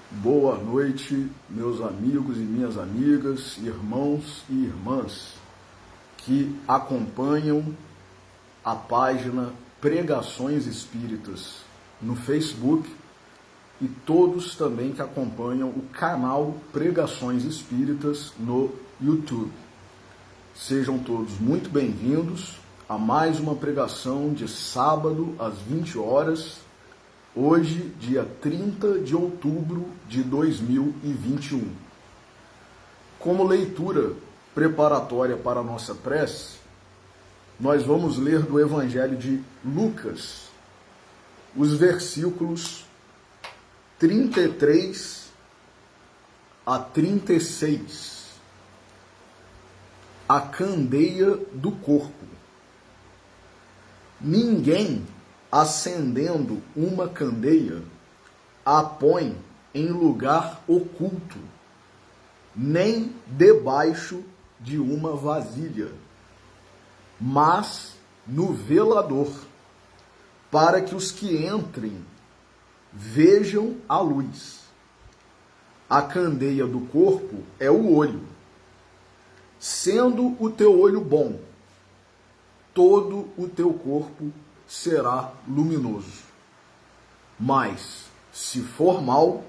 Boa noite, meus amigos e minhas amigas, irmãos e irmãs que acompanham a página Pregações Espíritas no Facebook e todos também que acompanham o canal Pregações Espíritas no YouTube. Sejam todos muito bem-vindos a mais uma pregação de sábado às 20 horas. Hoje, dia 30 de outubro de 2021. Como leitura preparatória para a nossa prece, nós vamos ler do Evangelho de Lucas, os versículos 33 a 36. A candeia do corpo. Ninguém, acendendo uma candeia, a põe em lugar oculto, nem debaixo de uma vasilha, mas no velador, para que os que entrem vejam a luz. A candeia do corpo é o olho. Sendo o teu olho bom, todo o teu corpo será luminoso. Mas, se for mal,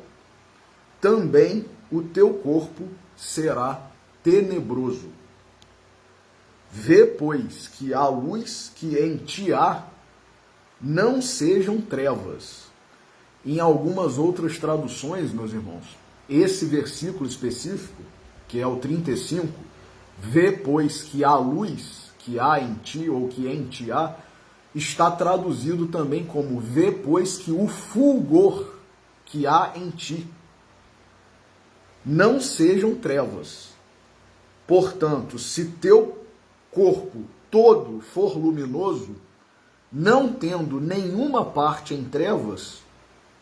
também o teu corpo será tenebroso. Vê, pois, que a luz que em ti há não sejam trevas. Em algumas outras traduções, meus irmãos, esse versículo específico, que é o 35, vê, pois, que a luz que há em ti, ou que em ti há, está traduzido também como vê, pois, que o fulgor que há em ti não sejam trevas. Portanto, se teu corpo todo for luminoso, não tendo nenhuma parte em trevas,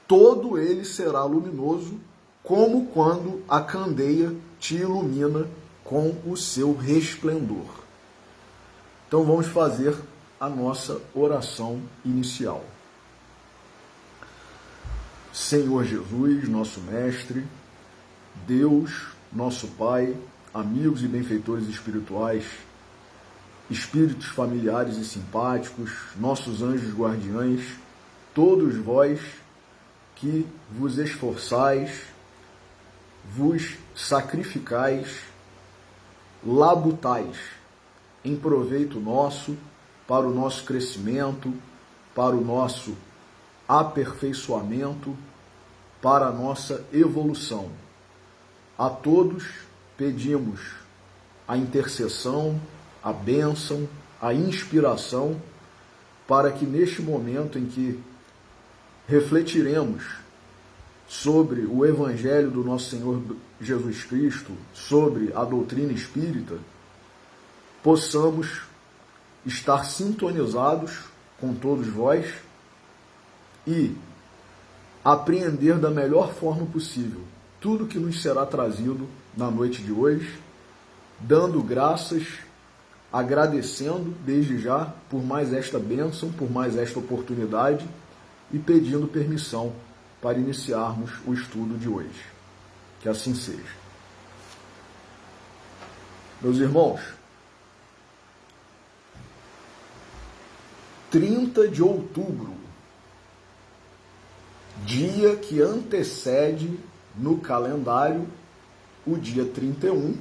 todo ele será luminoso, como quando a candeia te ilumina com o seu resplendor. Então vamos fazer a nossa oração inicial. Senhor Jesus, nosso Mestre, Deus, nosso Pai, amigos e benfeitores espirituais, espíritos familiares e simpáticos, nossos anjos guardiães, todos vós que vos esforçais, vos sacrificais, labutais em proveito nosso, para o nosso crescimento, para o nosso aperfeiçoamento, para a nossa evolução. A todos pedimos a intercessão, a bênção, a inspiração, para que neste momento em que refletiremos sobre o Evangelho do nosso Senhor Jesus Cristo, sobre a doutrina espírita, possamos estar sintonizados com todos vós e apreender da melhor forma possível tudo que nos será trazido na noite de hoje, dando graças, agradecendo desde já por mais esta bênção, por mais esta oportunidade e pedindo permissão para iniciarmos o estudo de hoje. Que assim seja. Meus irmãos, 30 de outubro, dia que antecede no calendário o dia 31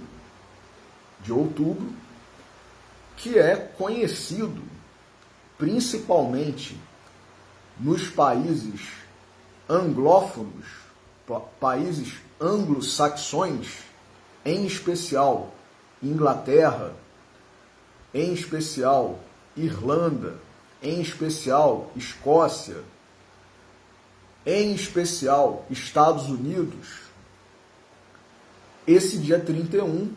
de outubro, que é conhecido principalmente nos países anglófonos, países anglo-saxões, em especial Inglaterra, em especial Irlanda, em especial Escócia, em especial Estados Unidos. Esse dia 31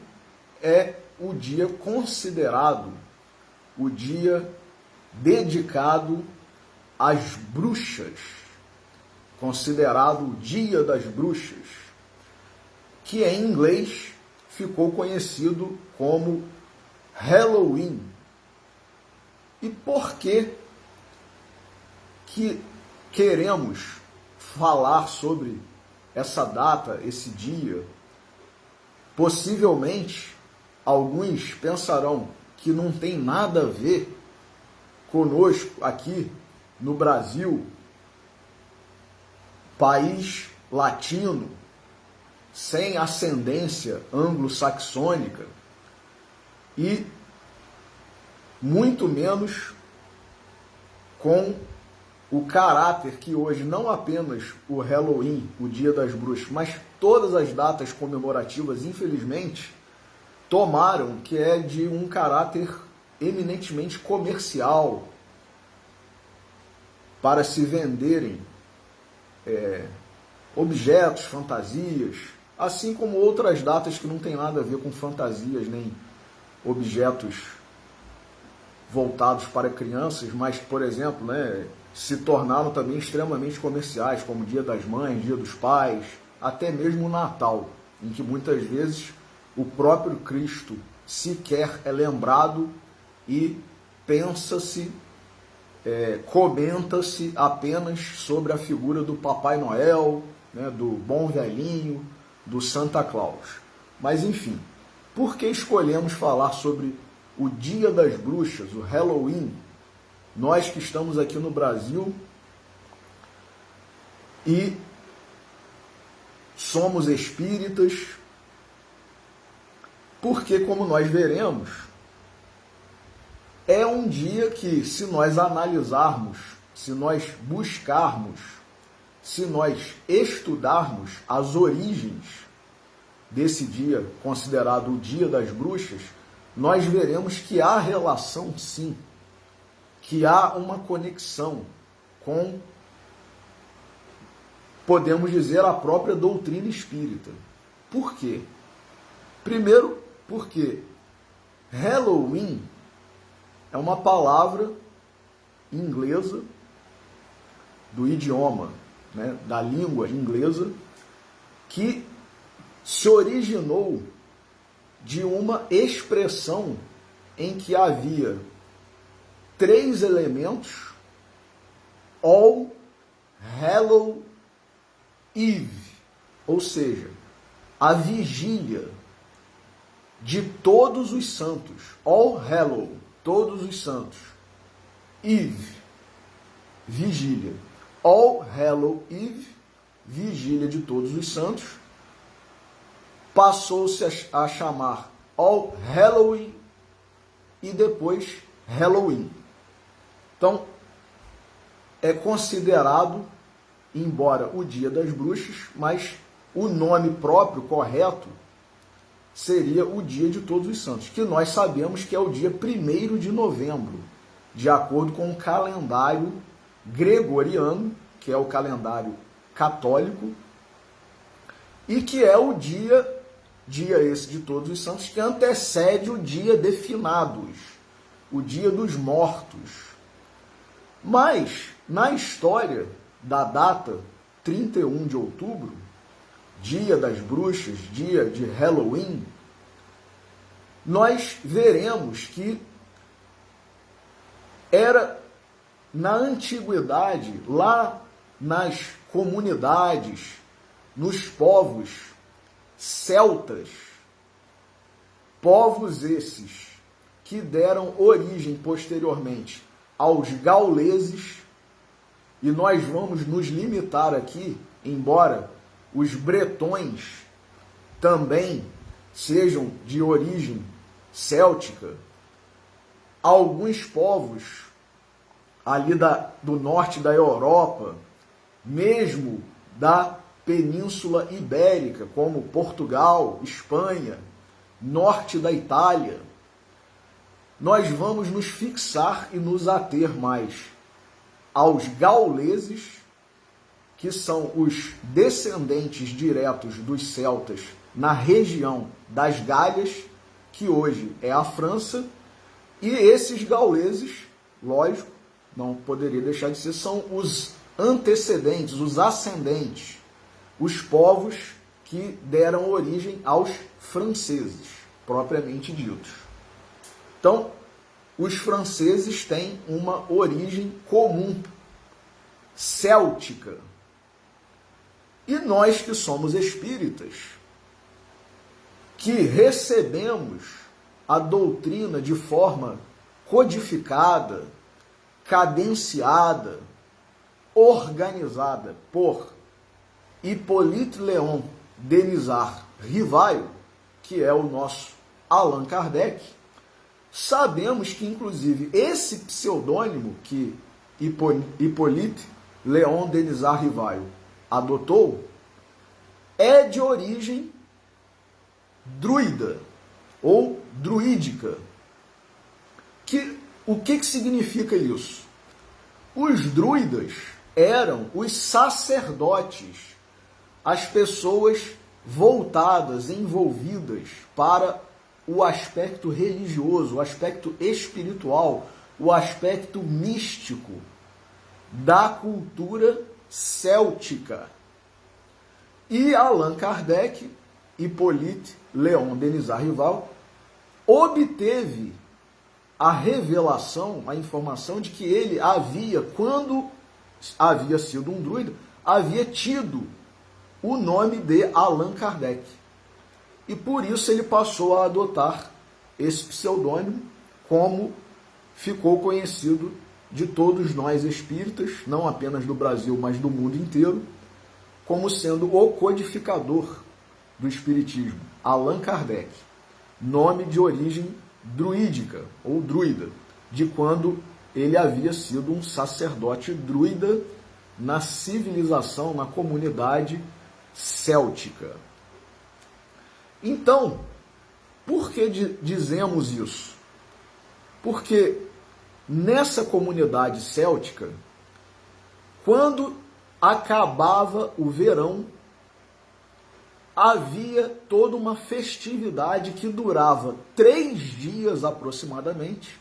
é o dia considerado o dia dedicado às bruxas, considerado o Dia das Bruxas, que em inglês ficou conhecido como Halloween. E por que queremos falar sobre essa data, esse dia, possivelmente alguns pensarão que não tem nada a ver conosco aqui no Brasil, país latino, sem ascendência anglo-saxônica, e muito menos com o caráter que hoje não apenas o Halloween, o Dia das Bruxas, mas todas as datas comemorativas, infelizmente, tomaram, que é de um caráter eminentemente comercial, para se venderem objetos, fantasias, assim como outras datas que não tem nada a ver com fantasias, nem objetos voltados para crianças, mas, por exemplo, se tornaram também extremamente comerciais, como Dia das Mães, Dia dos Pais, até mesmo o Natal, em que muitas vezes o próprio Cristo sequer é lembrado e pensa-se, comenta-se apenas sobre a figura do Papai Noel, do Bom Velhinho, do Santa Claus. Mas, enfim, por que escolhemos falar sobre o Dia das Bruxas, o Halloween? Nós que estamos aqui no Brasil e somos espíritas, porque, como nós veremos, é um dia que, se nós analisarmos, se nós buscarmos, se nós estudarmos as origens desse dia, considerado o Dia das Bruxas, nós veremos que há relação, sim, que há uma conexão com, podemos dizer, a própria doutrina espírita. Por quê? Primeiro, porque Halloween é uma palavra inglesa, do idioma, da língua inglesa, que se originou de uma expressão em que havia 3 elementos: All Hallow Eve, ou seja, a vigília de todos os santos. All Hallow, todos os santos. Eve, vigília. All Hallow Eve, vigília de todos os santos, passou-se a chamar All Halloween e depois Halloween. Então, é considerado, embora o Dia das Bruxas, mas o nome próprio, correto, seria o Dia de Todos os Santos, que nós sabemos que é o dia 1º de novembro, de acordo com o calendário gregoriano, que é o calendário católico, e que é o dia esse de Todos os Santos, que antecede o dia de Finados, o dia dos mortos. Mas, na história da data 31 de outubro, Dia das Bruxas, dia de Halloween, nós veremos que era, na antiguidade, lá nas comunidades, nos povos celtas, povos esses que deram origem posteriormente aos gauleses, e nós vamos nos limitar aqui, embora os bretões também sejam de origem céltica, alguns povos ali do norte da Europa, mesmo da Península Ibérica, como Portugal, Espanha, norte da Itália, nós vamos nos fixar e nos ater mais aos gauleses, que são os descendentes diretos dos celtas na região das Galhas, que hoje é a França, e esses gauleses, lógico, não poderia deixar de ser, são os antecedentes, os ascendentes, os povos que deram origem aos franceses, propriamente ditos. Então, os franceses têm uma origem comum, céltica. E nós que somos espíritas, que recebemos a doutrina de forma codificada, cadenciada, organizada por Hippolyte Léon Denisard Rivail, que é o nosso Allan Kardec, sabemos que, inclusive, esse pseudônimo que Hippolyte Léon Denisard Rivail adotou é de origem druida ou druídica. O que significa isso? Os druidas eram os sacerdotes, as pessoas voltadas, envolvidas para o aspecto religioso, o aspecto espiritual, o aspecto místico da cultura céltica. E Allan Kardec, Hippolyte Léon Denisard Rivail, obteve a revelação, a informação de que ele havia, quando havia sido um druida, havia tido o nome de Allan Kardec. E por isso ele passou a adotar esse pseudônimo, como ficou conhecido de todos nós espíritas, não apenas do Brasil, mas do mundo inteiro, como sendo o codificador do espiritismo, Allan Kardec, nome de origem druídica ou druida, de quando ele havia sido um sacerdote druida na civilização, na comunidade céltica. Então, por que dizemos isso? Porque nessa comunidade céltica, quando acabava o verão, havia toda uma festividade que durava 3 dias aproximadamente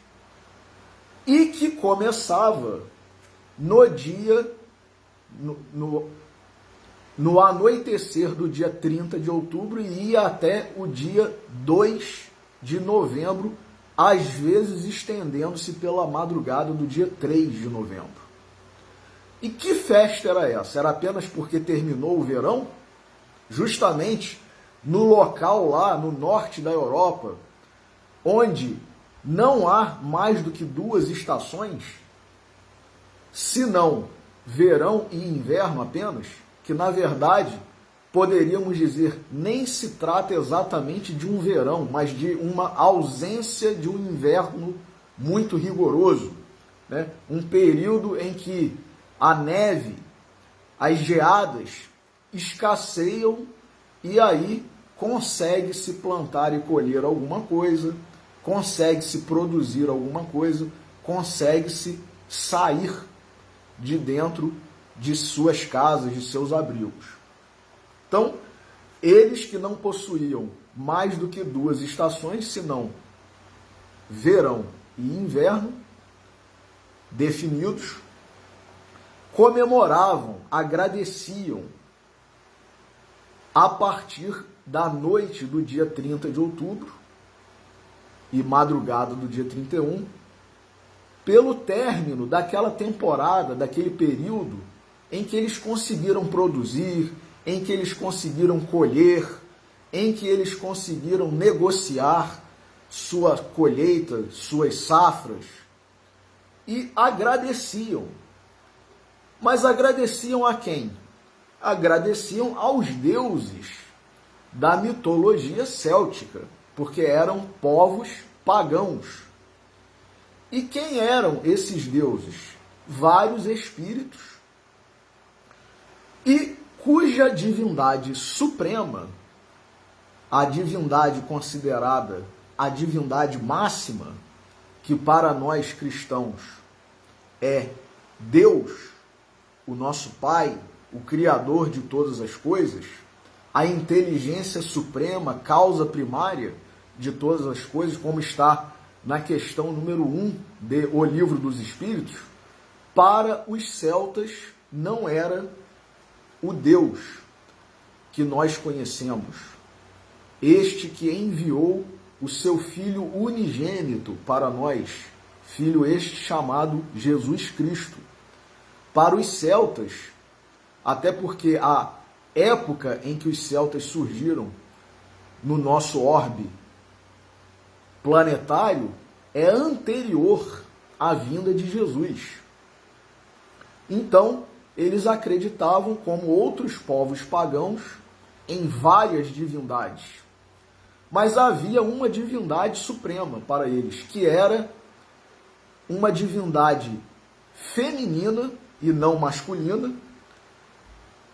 e que começava no dia, no anoitecer do dia 30 de outubro e ia até o dia 2 de novembro, às vezes estendendo-se pela madrugada do dia 3 de novembro. E que festa era essa? Era apenas porque terminou o verão? Justamente no local lá no norte da Europa, onde não há mais do que 2 estações, senão verão e inverno apenas, que na verdade poderíamos dizer nem se trata exatamente de um verão, mas de uma ausência de um inverno muito rigoroso, né? Um período em que a neve, as geadas escasseiam e aí consegue-se plantar e colher alguma coisa, consegue-se produzir alguma coisa, consegue-se sair de dentro de suas casas, de seus abrigos. Então, eles que não possuíam mais do que 2 estações, senão verão e inverno, definidos, comemoravam, agradeciam a partir da noite do dia 30 de outubro e madrugada do dia 31, pelo término daquela temporada, daquele período em que eles conseguiram produzir, em que eles conseguiram colher, em que eles conseguiram negociar sua colheita, suas safras, e agradeciam. Mas agradeciam a quem? Agradeciam aos deuses da mitologia céltica, porque eram povos pagãos. E quem eram esses deuses? Vários espíritos, e cuja divindade suprema, a divindade considerada a divindade máxima, que para nós cristãos é Deus, o nosso Pai, o Criador de todas as coisas, a inteligência suprema, causa primária de todas as coisas, como está na questão número 1 de O Livro dos Espíritos, para os celtas não era o Deus que nós conhecemos, este que enviou o seu Filho unigênito para nós, Filho este chamado Jesus Cristo. Para os celtas, até porque a época em que os celtas surgiram no nosso orbe planetário é anterior à vinda de Jesus. Então, eles acreditavam, como outros povos pagãos, em várias divindades. Mas havia uma divindade suprema para eles, que era uma divindade feminina e não masculina,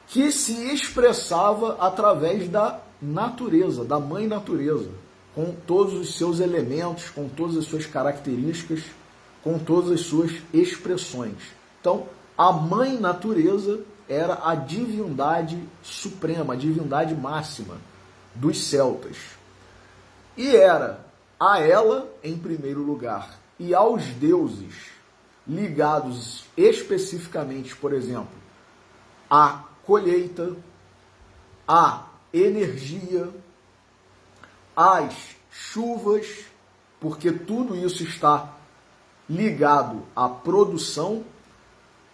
que se expressava através da natureza, da mãe natureza, com todos os seus elementos, com todas as suas características, com todas as suas expressões. Então, a mãe natureza era a divindade suprema, a divindade máxima dos celtas. E era a ela, em primeiro lugar, e aos deuses ligados especificamente, por exemplo, à colheita, à energia, às chuvas, porque tudo isso está ligado à produção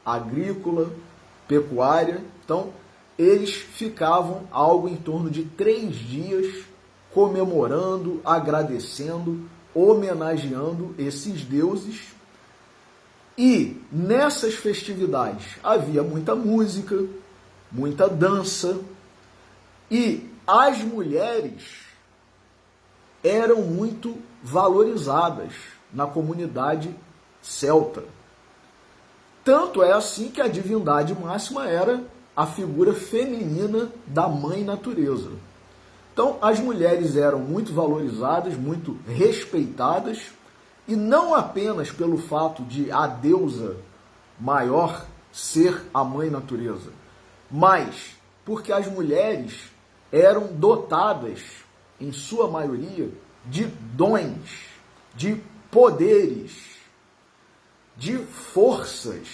agrícola, pecuária. Então, eles ficavam algo em torno de 3 dias comemorando, agradecendo, homenageando esses deuses. E nessas festividades havia muita música, muita dança, e as mulheres eram muito valorizadas na comunidade celta. Tanto é assim que a divindade máxima era a figura feminina da mãe natureza. Então, as mulheres eram muito valorizadas, muito respeitadas, e não apenas pelo fato de a deusa maior ser a mãe natureza, mas porque as mulheres eram dotadas, em sua maioria, de dons, de poderes, de forças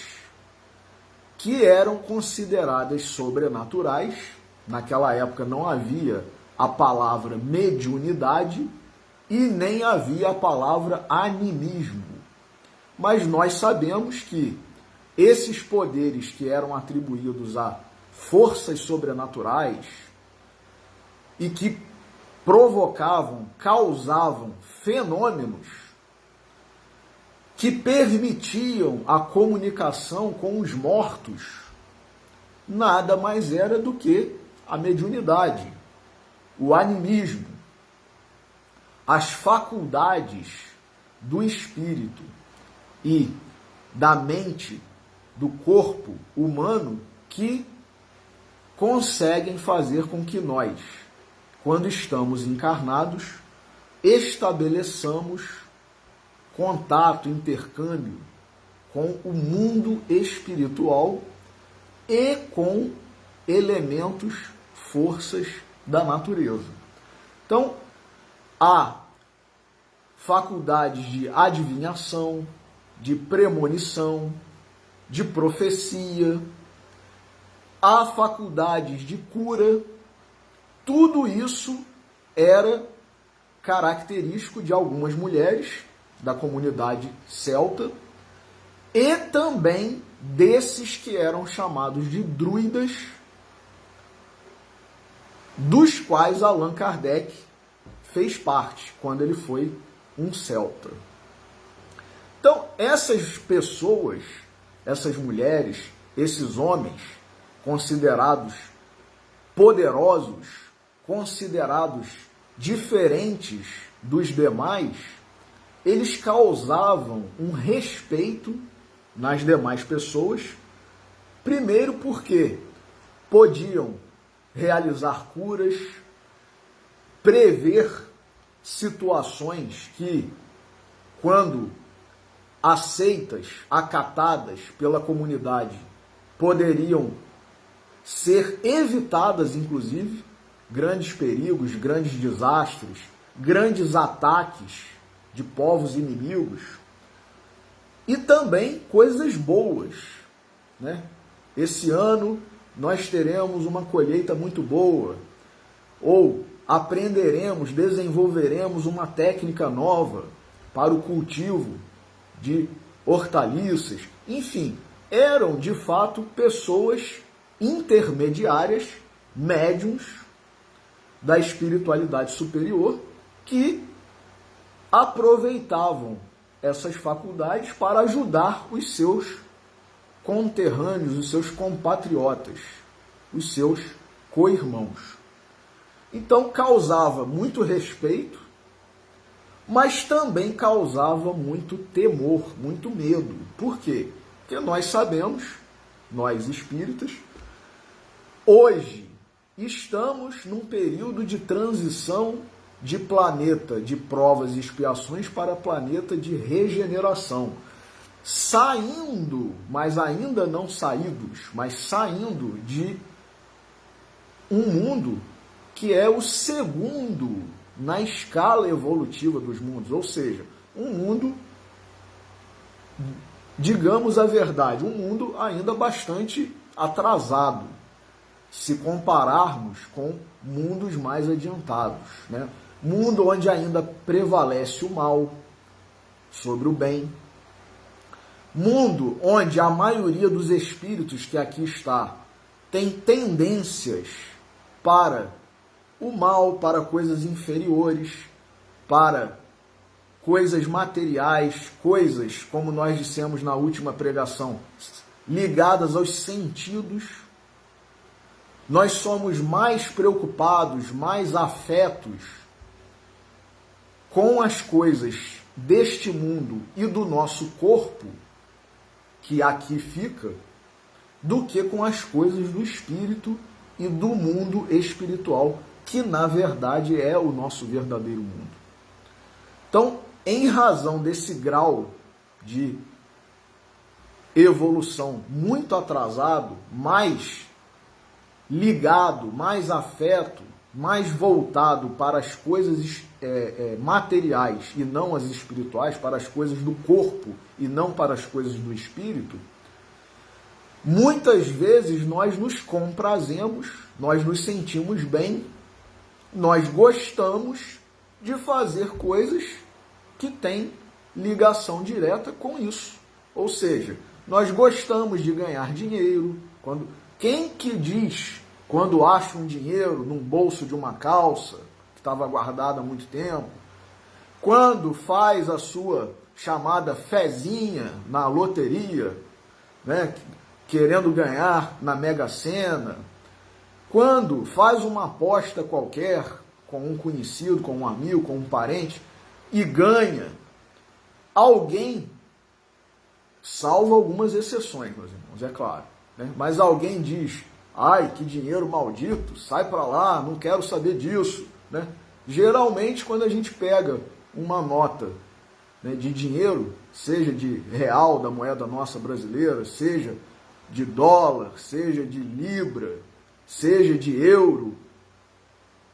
que eram consideradas sobrenaturais. Naquela época não havia a palavra mediunidade e nem havia a palavra animismo. Mas nós sabemos que esses poderes que eram atribuídos a forças sobrenaturais e que provocavam, causavam fenômenos que permitiam a comunicação com os mortos, nada mais era do que a mediunidade, o animismo, as faculdades do espírito e da mente, do corpo humano, que conseguem fazer com que nós, quando estamos encarnados, estabeleçamos contato, intercâmbio com o mundo espiritual e com elementos, forças da natureza. Então, há faculdades de adivinhação, de premonição, de profecia, há faculdades de cura. Tudo isso era característico de algumas mulheres da comunidade celta e também desses que eram chamados de druidas, dos quais Allan Kardec fez parte quando ele foi um celta. Então, essas pessoas, essas mulheres, esses homens considerados poderosos, considerados diferentes dos demais, eles causavam um respeito nas demais pessoas, primeiro porque podiam realizar curas, prever situações que, quando aceitas, acatadas pela comunidade, poderiam ser evitadas, inclusive, grandes perigos, grandes desastres, grandes ataques de povos inimigos, e também coisas boas, né? Esse ano nós teremos uma colheita muito boa, ou aprenderemos, desenvolveremos uma técnica nova para o cultivo de hortaliças. Enfim, eram de fato pessoas intermediárias médiuns da espiritualidade superior que aproveitavam essas faculdades para ajudar os seus conterrâneos, os seus compatriotas, os seus co-irmãos. Então causava muito respeito, mas também causava muito temor, muito medo. Por quê? Porque nós sabemos, nós espíritas, hoje estamos num período de transição de planeta de provas e expiações para planeta de regeneração. Saindo, mas ainda não saídos, mas saindo de um mundo que é o segundo na escala evolutiva dos mundos, ou seja, um mundo, digamos a verdade, um mundo ainda bastante atrasado, se compararmos com mundos mais adiantados, né? Mundo onde ainda prevalece o mal sobre o bem, mundo onde a maioria dos espíritos que aqui está tem tendências para o mal, para coisas inferiores, para coisas materiais, coisas, como nós dissemos na última pregação, ligadas aos sentidos. Nós somos mais preocupados, mais afetos com as coisas deste mundo e do nosso corpo, que aqui fica, do que com as coisas do espírito e do mundo espiritual, que na verdade é o nosso verdadeiro mundo. Então, em razão desse grau de evolução muito atrasado, mais ligado, mais afeto, mais voltado para as coisas materiais e não as espirituais, para as coisas do corpo e não para as coisas do espírito, muitas vezes nós nos comprazemos, nós nos sentimos bem, nós gostamos de fazer coisas que têm ligação direta com isso. Ou seja, nós gostamos de ganhar dinheiro. Quem que diz, quando acha um dinheiro num bolso de uma calça, que estava guardada há muito tempo, quando faz a sua chamada fezinha na loteria, né, querendo ganhar na Mega Sena, quando faz uma aposta qualquer com um conhecido, com um amigo, com um parente, e ganha, alguém, salvo algumas exceções, meus irmãos, é claro, né? Mas alguém diz, ai, que dinheiro maldito, sai para lá, não quero saber disso, né? Geralmente, quando a gente pega uma nota, né, de dinheiro, seja de real, da moeda nossa brasileira, seja de dólar, seja de libra, seja de euro,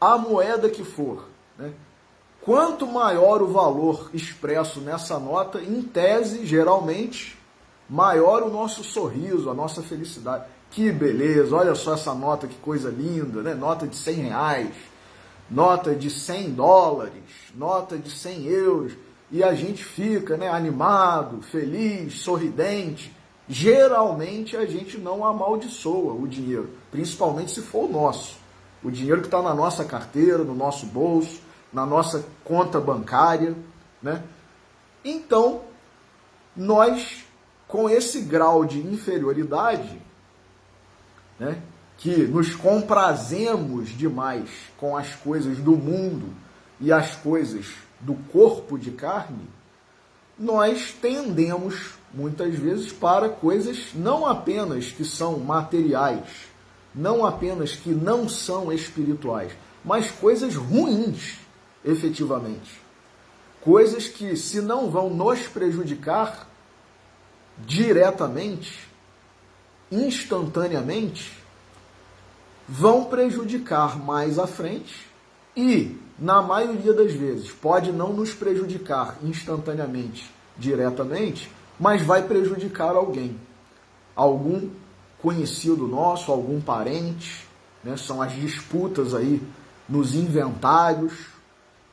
a moeda que for, né? Quanto maior o valor expresso nessa nota, em tese, geralmente, maior o nosso sorriso, a nossa felicidade. Que beleza, olha só essa nota, que coisa linda, né? Nota de 100 reais, nota de 100 dólares, nota de 100 euros, e a gente fica, né, animado, feliz, sorridente. Geralmente a gente não amaldiçoa o dinheiro, principalmente se for o nosso. O dinheiro que está na nossa carteira, no nosso bolso, na nossa conta bancária, né? Então, nós, com esse grau de inferioridade, né, que nos comprazemos demais com as coisas do mundo e as coisas do corpo de carne, nós tendemos, muitas vezes, para coisas não apenas que são materiais, não apenas que não são espirituais, mas coisas ruins, efetivamente. Coisas que, se não vão nos prejudicar diretamente, instantaneamente, vão prejudicar mais à frente e, na maioria das vezes, pode não nos prejudicar instantaneamente, diretamente, mas vai prejudicar alguém. Algum conhecido nosso, algum parente, né? São as disputas aí nos inventários,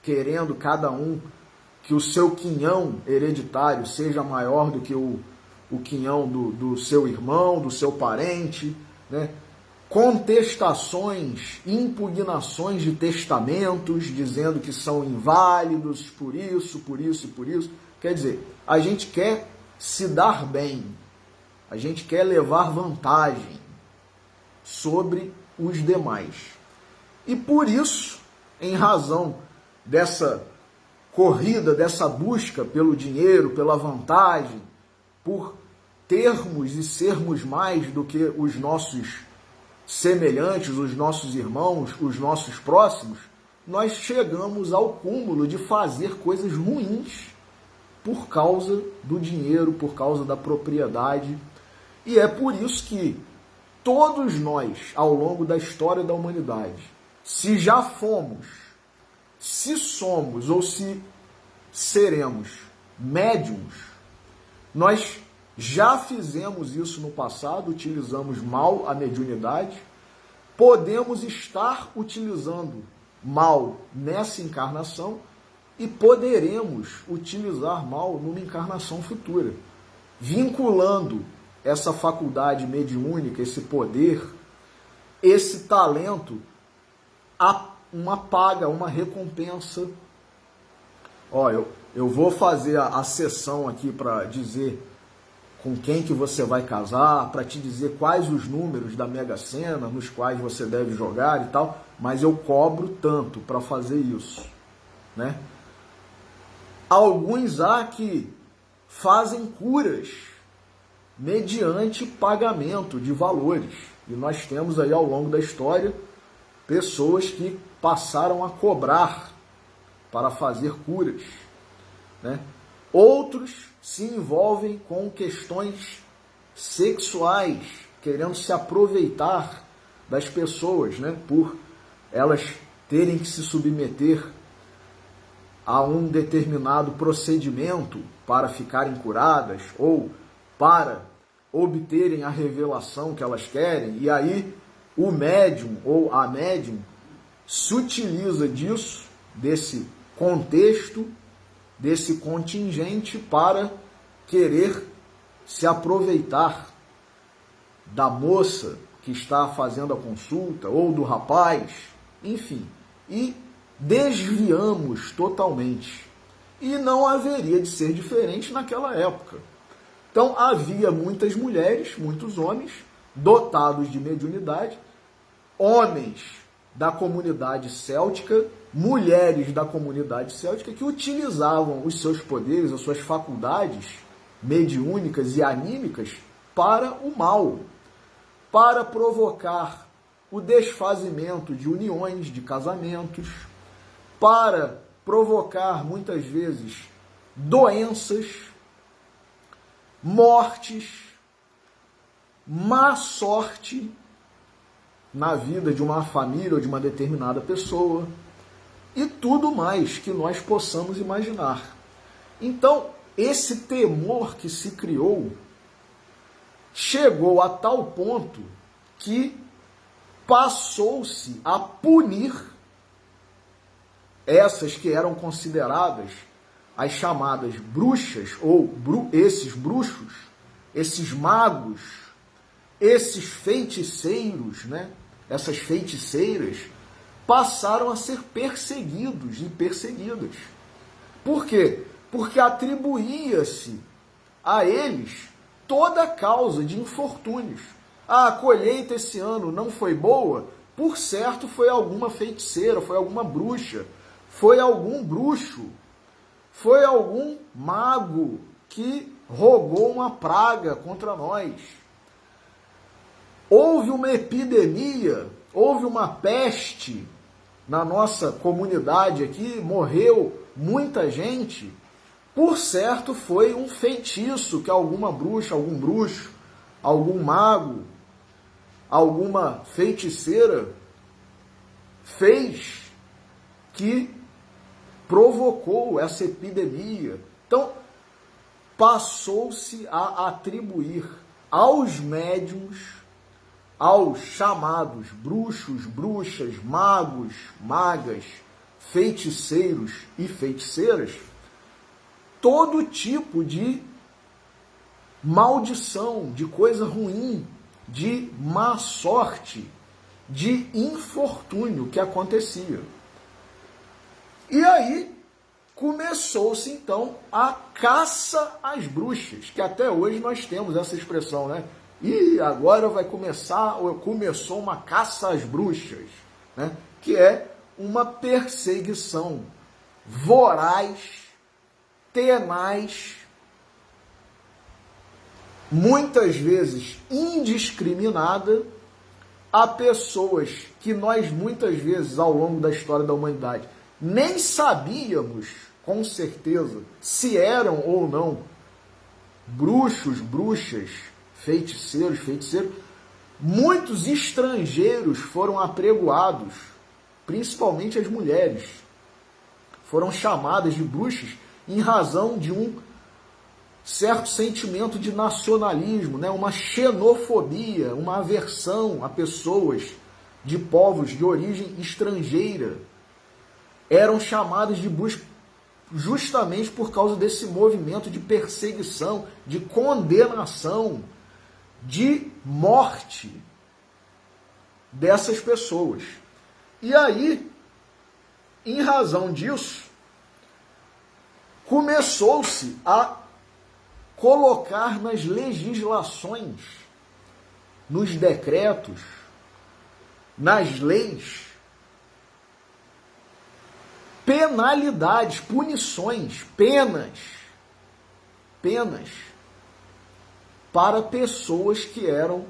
querendo cada um que o seu quinhão hereditário seja maior do que o quinhão do seu irmão, do seu parente, né? contestações, impugnações de testamentos, dizendo que são inválidos por isso, por isso e por isso. Quer dizer, a gente quer se dar bem, a gente quer levar vantagem sobre os demais. E por isso, em razão dessa corrida, dessa busca pelo dinheiro, pela vantagem, por termos e sermos mais do que os nossos semelhantes, os nossos irmãos, os nossos próximos, nós chegamos ao cúmulo de fazer coisas ruins por causa do dinheiro, por causa da propriedade. E é por isso que todos nós, ao longo da história da humanidade, se já fomos, se somos ou se seremos médiums, nós já fizemos isso no passado, utilizamos mal a mediunidade, podemos estar utilizando mal nessa encarnação e poderemos utilizar mal numa encarnação futura, vinculando essa faculdade mediúnica, esse poder, esse talento a uma paga, uma recompensa. Ó, eu vou fazer a sessão aqui para dizer com quem que você vai casar, para te dizer quais os números da Mega Sena nos quais você deve jogar e tal, mas eu cobro tanto para fazer isso, né? Alguns há que fazem curas mediante pagamento de valores, e nós temos aí ao longo da história pessoas que passaram a cobrar para fazer curas, né? Outros se envolvem com questões sexuais, querendo se aproveitar das pessoas, né? Por elas terem que se submeter a um determinado procedimento para ficarem curadas ou para obterem a revelação que elas querem. E aí o médium ou a médium se utiliza disso, desse contexto, desse contingente, para querer se aproveitar da moça que está fazendo a consulta ou do rapaz, enfim, e desviamos totalmente. E não haveria de ser diferente naquela época. Então havia muitas mulheres, muitos homens dotados de mediunidade, homens da comunidade céltica, mulheres da comunidade céltica que utilizavam os seus poderes, as suas faculdades mediúnicas e anímicas para o mal, para provocar o desfazimento de uniões, de casamentos, para provocar muitas vezes doenças, mortes, má sorte na vida de uma família ou de uma determinada pessoa e tudo mais que nós possamos imaginar. Então, esse temor que se criou chegou a tal ponto que passou-se a punir essas que eram consideradas as chamadas bruxas, ou esses bruxos, esses magos, esses feiticeiros, né? Essas feiticeiras passaram a ser perseguidos e perseguidas. Por quê? Porque atribuía-se a eles toda a causa de infortúnios. A colheita esse ano não foi boa, por certo foi alguma feiticeira, foi alguma bruxa, foi algum bruxo, foi algum mago que rogou uma praga contra nós. Houve uma epidemia, houve uma peste na nossa comunidade aqui, morreu muita gente. Por certo foi um feitiço que alguma bruxa, algum bruxo, algum mago, alguma feiticeira fez que provocou essa epidemia. Então, passou-se a atribuir aos médiuns, aos chamados bruxos, bruxas, magos, magas, feiticeiros e feiticeiras, todo tipo de maldição, de coisa ruim, de má sorte de infortúnio que acontecia. E aí começou-se então a caça às bruxas, que até hoje nós temos essa expressão, né? E agora vai começar, ou começou uma caça às bruxas, né? Que é uma perseguição voraz, tenaz, muitas vezes indiscriminada, a pessoas que nós muitas vezes ao longo da história da humanidade nem sabíamos com certeza se eram ou não bruxos, bruxas, feiticeiros, feiticeiros. Muitos estrangeiros foram apregoados, principalmente as mulheres, foram chamadas de bruxas em razão de um certo sentimento de nacionalismo, né? Uma xenofobia, uma aversão a pessoas de povos de origem estrangeira. Eram chamadas de bruxas justamente por causa desse movimento de perseguição, de condenação, de morte dessas pessoas. E aí, em razão disso, começou-se a colocar nas legislações, nos decretos, nas leis, penalidades, punições, penas para pessoas que eram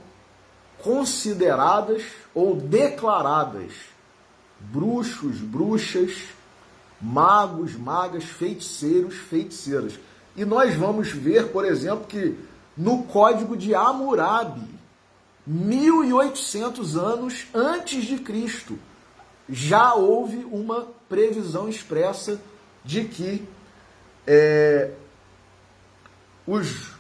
consideradas ou declaradas bruxos, bruxas, magos, magas, feiticeiros, feiticeiras. E nós vamos ver, por exemplo, que no Código de Hammurabi, 1800 anos antes de Cristo, já houve uma previsão expressa de que os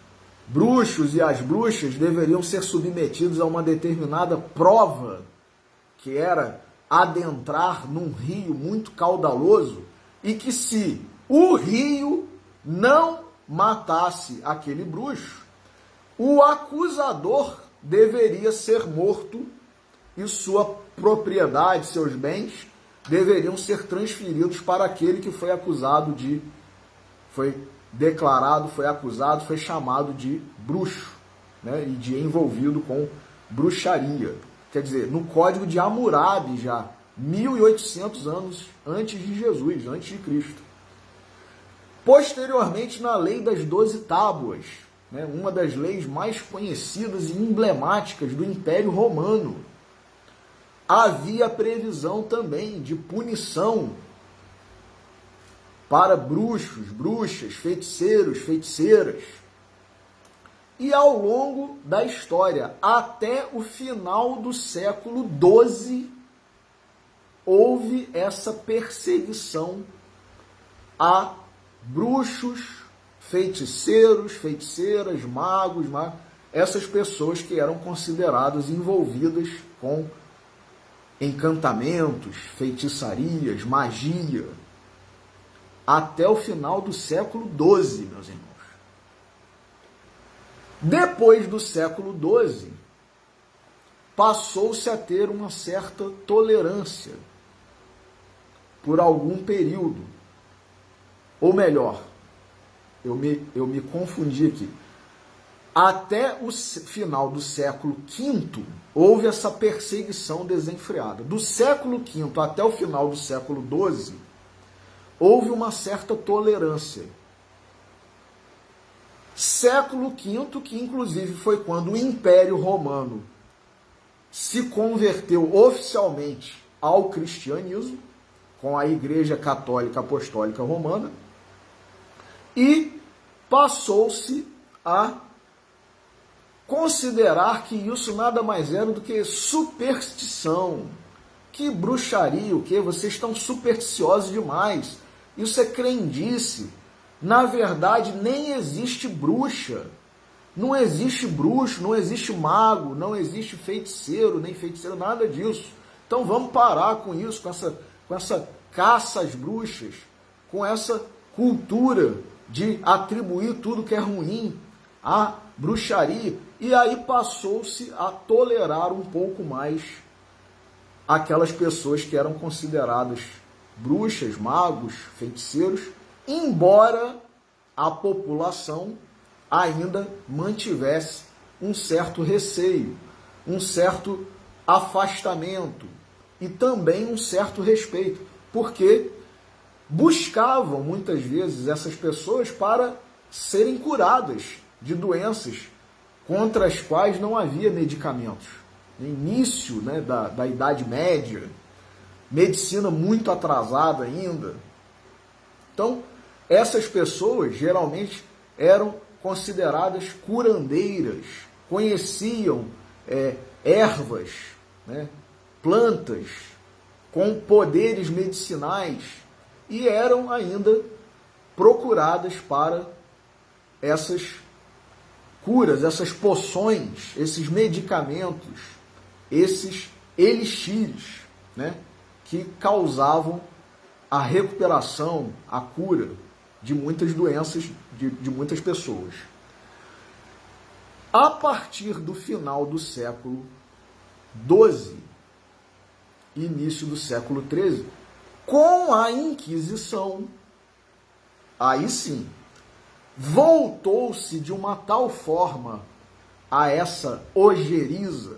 bruxos e as bruxas deveriam ser submetidos a uma determinada prova, que era adentrar num rio muito caudaloso, e que se o rio não matasse aquele bruxo, o acusador deveria ser morto e sua propriedade, seus bens, deveriam ser transferidos para aquele que foi acusado de, foi declarado, foi acusado, foi chamado de bruxo, né, e de envolvido com bruxaria. Quer dizer, no Código de Hammurabi já, 1800 anos antes de Jesus, antes de Cristo. Posteriormente, na Lei das 12 Tábuas, né, uma das leis mais conhecidas e emblemáticas do Império Romano, havia previsão também de punição para bruxos, bruxas, feiticeiros, feiticeiras. E ao longo da história, até o final do século XII, houve essa perseguição a bruxos, feiticeiros, feiticeiras, magos, essas pessoas que eram consideradas envolvidas com encantamentos, feitiçarias, magia, até o final do século XII, meus irmãos. Depois do século XII, passou-se a ter uma certa tolerância por algum período. Ou melhor, eu me confundi aqui. Até o final do século V, houve essa perseguição desenfreada. Do século V até o final do século XII, houve uma certa tolerância. Século V, que inclusive foi quando o Império Romano se converteu oficialmente ao cristianismo, com a Igreja Católica Apostólica Romana, e passou-se a considerar que isso nada mais era do que superstição. Que bruxaria, o quê? Vocês estão supersticiosos demais. Isso é crendice. Na verdade, nem existe bruxa. Não existe bruxo, não existe mago, não existe feiticeiro, nem feiticeiro, nada disso. Então vamos parar com isso, com essa caça às bruxas, com essa cultura de atribuir tudo que é ruim à bruxaria. E aí passou-se a tolerar um pouco mais aquelas pessoas que eram consideradas bruxas, magos, feiticeiros, embora a população ainda mantivesse um certo receio, um certo afastamento e também um certo respeito, porque buscavam muitas vezes essas pessoas para serem curadas de doenças contra as quais não havia medicamentos. No início, né, da Idade Média, medicina muito atrasada ainda. Então, essas pessoas geralmente eram consideradas curandeiras, conheciam ervas, né, plantas com poderes medicinais e eram ainda procuradas para essas curas, essas poções, esses medicamentos, esses elixires, né, que causavam a recuperação, a cura de muitas doenças de muitas pessoas. A partir do final do século XII, início do século XIII, com a Inquisição, aí sim, voltou-se de uma tal forma a essa ojeriza,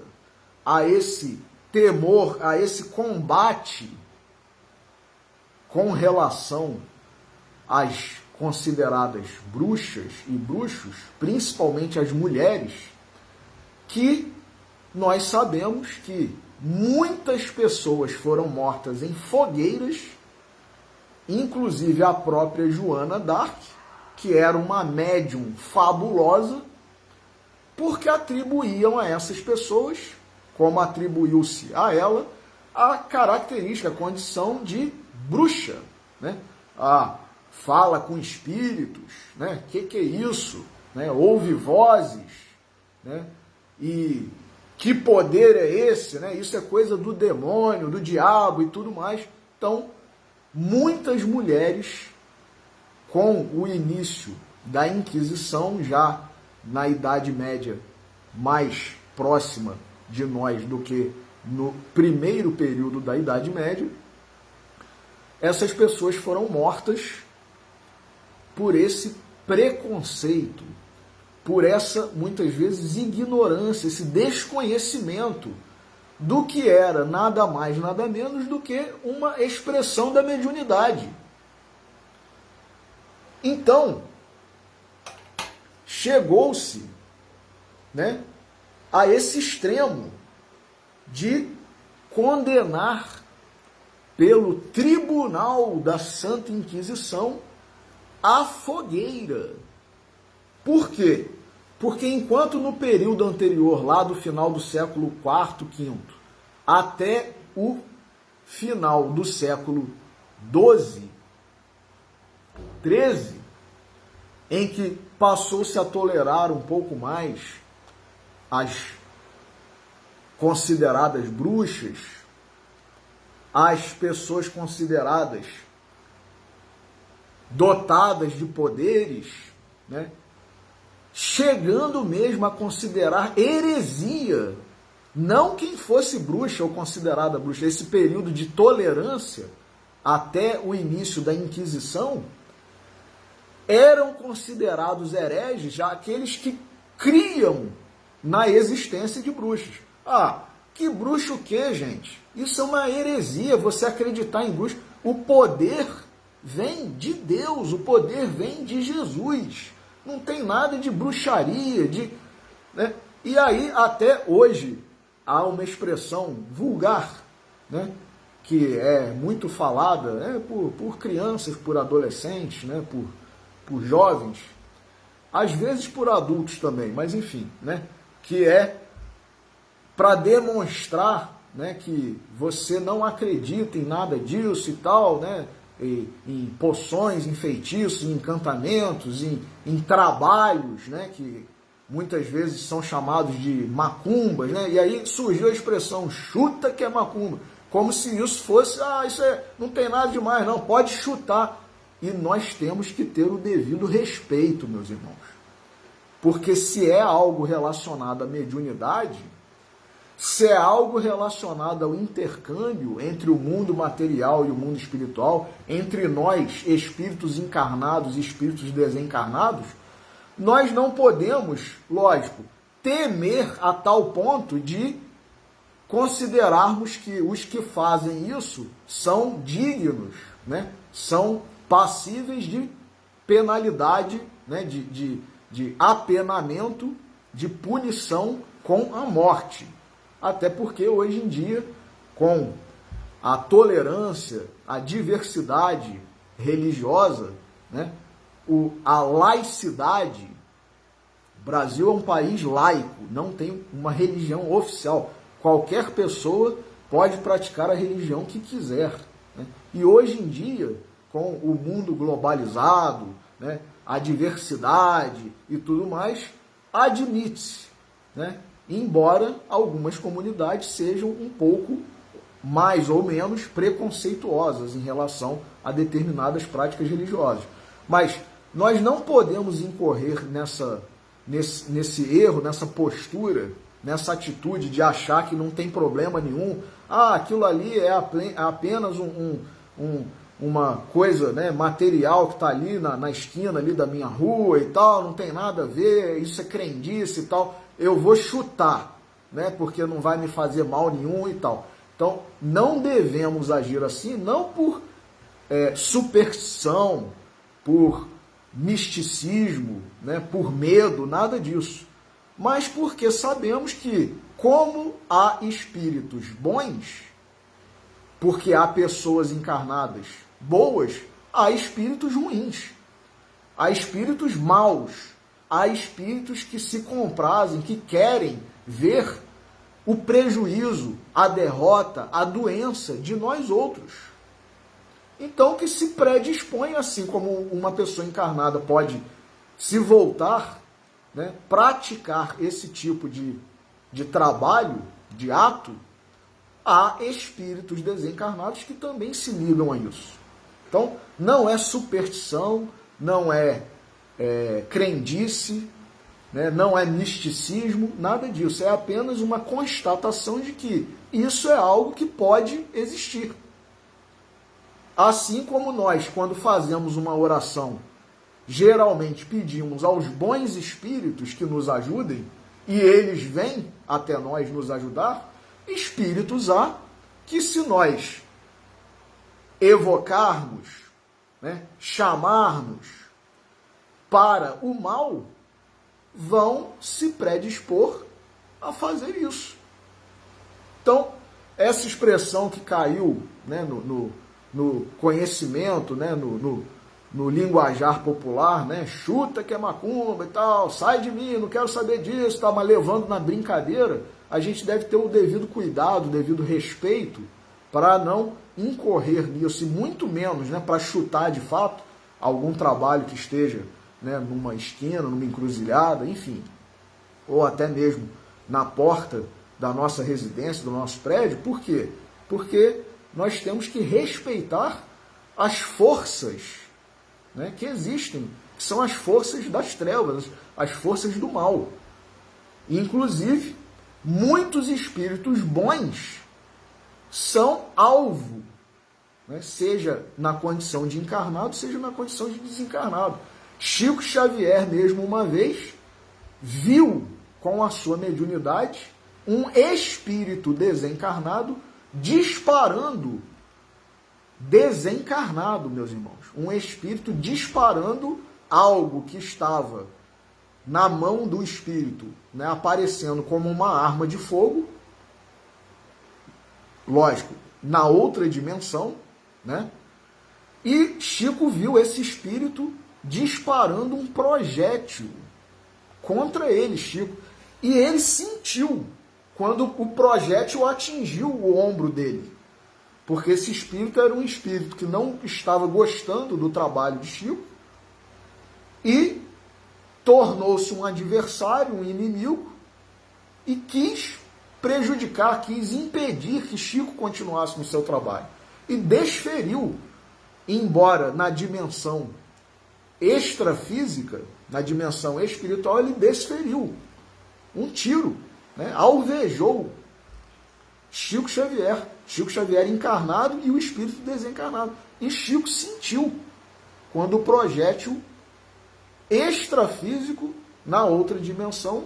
a esse temor, a esse combate com relação às consideradas bruxas e bruxos, principalmente as mulheres, que nós sabemos que muitas pessoas foram mortas em fogueiras, inclusive a própria Joana d'Arc, que era uma médium fabulosa, porque atribuíam a essas pessoas, como atribuiu-se a ela, a característica, a condição de bruxa, né? Fala com espíritos, né? Que é isso? Né? Ouve vozes, né? E que poder é esse? Né? Isso é coisa do demônio, do diabo e tudo mais. Então, muitas mulheres, com o início da Inquisição, já na Idade Média mais próxima de nós do que no primeiro período da Idade Média, essas pessoas foram mortas por esse preconceito, por essa, muitas vezes, ignorância, esse desconhecimento do que era nada mais, nada menos do que uma expressão da mediunidade. Então, chegou-se, né, a esse extremo de condenar pelo Tribunal da Santa Inquisição a fogueira. Por quê? Porque enquanto no período anterior, lá do final do século IV, V, até o final do século XII, XIII, em que passou-se a tolerar um pouco mais as consideradas bruxas, as pessoas consideradas dotadas de poderes, né? Chegando mesmo a considerar heresia, não quem fosse bruxa ou considerada bruxa, esse período de tolerância até o início da Inquisição, eram considerados hereges já aqueles que criam na existência de bruxas. Que bruxo o quê, gente? Isso é uma heresia, você acreditar em bruxo. O poder vem de Deus, o poder vem de Jesus. Não tem nada de bruxaria, né? E aí, até hoje, há uma expressão vulgar, né, que é muito falada, né, por crianças, por adolescentes, né, por jovens, às vezes por adultos também, mas enfim, né, que é para demonstrar, né, que você não acredita em nada disso e tal, né, em poções, em feitiços, em encantamentos, em trabalhos, né, que muitas vezes são chamados de macumbas, né, e aí surgiu a expressão chuta que é macumba, como se isso fosse, não tem nada demais não, pode chutar. E nós temos que ter o devido respeito, meus irmãos, porque se é algo relacionado à mediunidade, se é algo relacionado ao intercâmbio entre o mundo material e o mundo espiritual, entre nós, espíritos encarnados e espíritos desencarnados, nós não podemos, lógico, temer a tal ponto de considerarmos que os que fazem isso são dignos, né? São passíveis de penalidade, né? de apenamento, de punição com a morte. Até porque hoje em dia, com a tolerância, a diversidade religiosa, né? A laicidade, o Brasil é um país laico, não tem uma religião oficial. Qualquer pessoa pode praticar a religião que quiser, né? E hoje em dia, com o mundo globalizado, né, a diversidade e tudo mais, admite-se, né? Embora algumas comunidades sejam um pouco mais ou menos preconceituosas em relação a determinadas práticas religiosas. Mas nós não podemos incorrer nesse erro, nessa postura, nessa atitude de achar que não tem problema nenhum. Ah, aquilo ali é apenas uma coisa, né, material que está ali na esquina ali da minha rua e tal, não tem nada a ver, isso é crendice e tal. Eu vou chutar, né, porque não vai me fazer mal nenhum e tal. Então, não devemos agir assim, não por superstição, por misticismo, né, por medo, nada disso. Mas porque sabemos que, como há espíritos bons, porque há pessoas encarnadas boas, há espíritos ruins, há espíritos maus, há espíritos que se comprazem, que querem ver o prejuízo, a derrota, a doença de nós outros. Então que se predispõe, assim como uma pessoa encarnada pode se voltar, né, praticar esse tipo de trabalho, de ato, há espíritos desencarnados que também se ligam a isso. Então, não é superstição, não é crendice, né, não é misticismo, nada disso. É apenas uma constatação de que isso é algo que pode existir. Assim como nós, quando fazemos uma oração, geralmente pedimos aos bons espíritos que nos ajudem, e eles vêm até nós nos ajudar, espíritos há que, se nós evocarmos, né, chamarmos para o mal, vão se predispor a fazer isso. Então, essa expressão que caiu, né, no conhecimento, né, no linguajar popular, né, chuta que é macumba e tal, sai de mim, não quero saber disso, tá, mas levando na brincadeira, a gente deve ter o devido cuidado, o devido respeito para não incorrer nisso, e muito menos, né, para chutar de fato algum trabalho que esteja, né, numa esquina, numa encruzilhada, enfim, ou até mesmo na porta da nossa residência, do nosso prédio. Por quê? Porque nós temos que respeitar as forças, né, que existem, que são as forças das trevas, as forças do mal. Inclusive, muitos espíritos bons são alvo, né, seja na condição de encarnado, seja na condição de desencarnado. Chico Xavier, mesmo uma vez, viu com a sua mediunidade um espírito desencarnado disparando, desencarnado, meus irmãos, um espírito disparando algo que estava na mão do espírito, né, aparecendo como uma arma de fogo, lógico, na outra dimensão, né? E Chico viu esse espírito disparando um projétil contra ele, Chico. E ele sentiu quando o projétil atingiu o ombro dele. Porque esse espírito era um espírito que não estava gostando do trabalho de Chico e tornou-se um adversário, um inimigo, e quis prejudicar, quis impedir que Chico continuasse no seu trabalho. E desferiu, embora na dimensão extrafísica, na dimensão espiritual, ele desferiu um tiro, né? Alvejou Chico Xavier encarnado e o espírito desencarnado. E Chico sentiu quando o projétil extrafísico na outra dimensão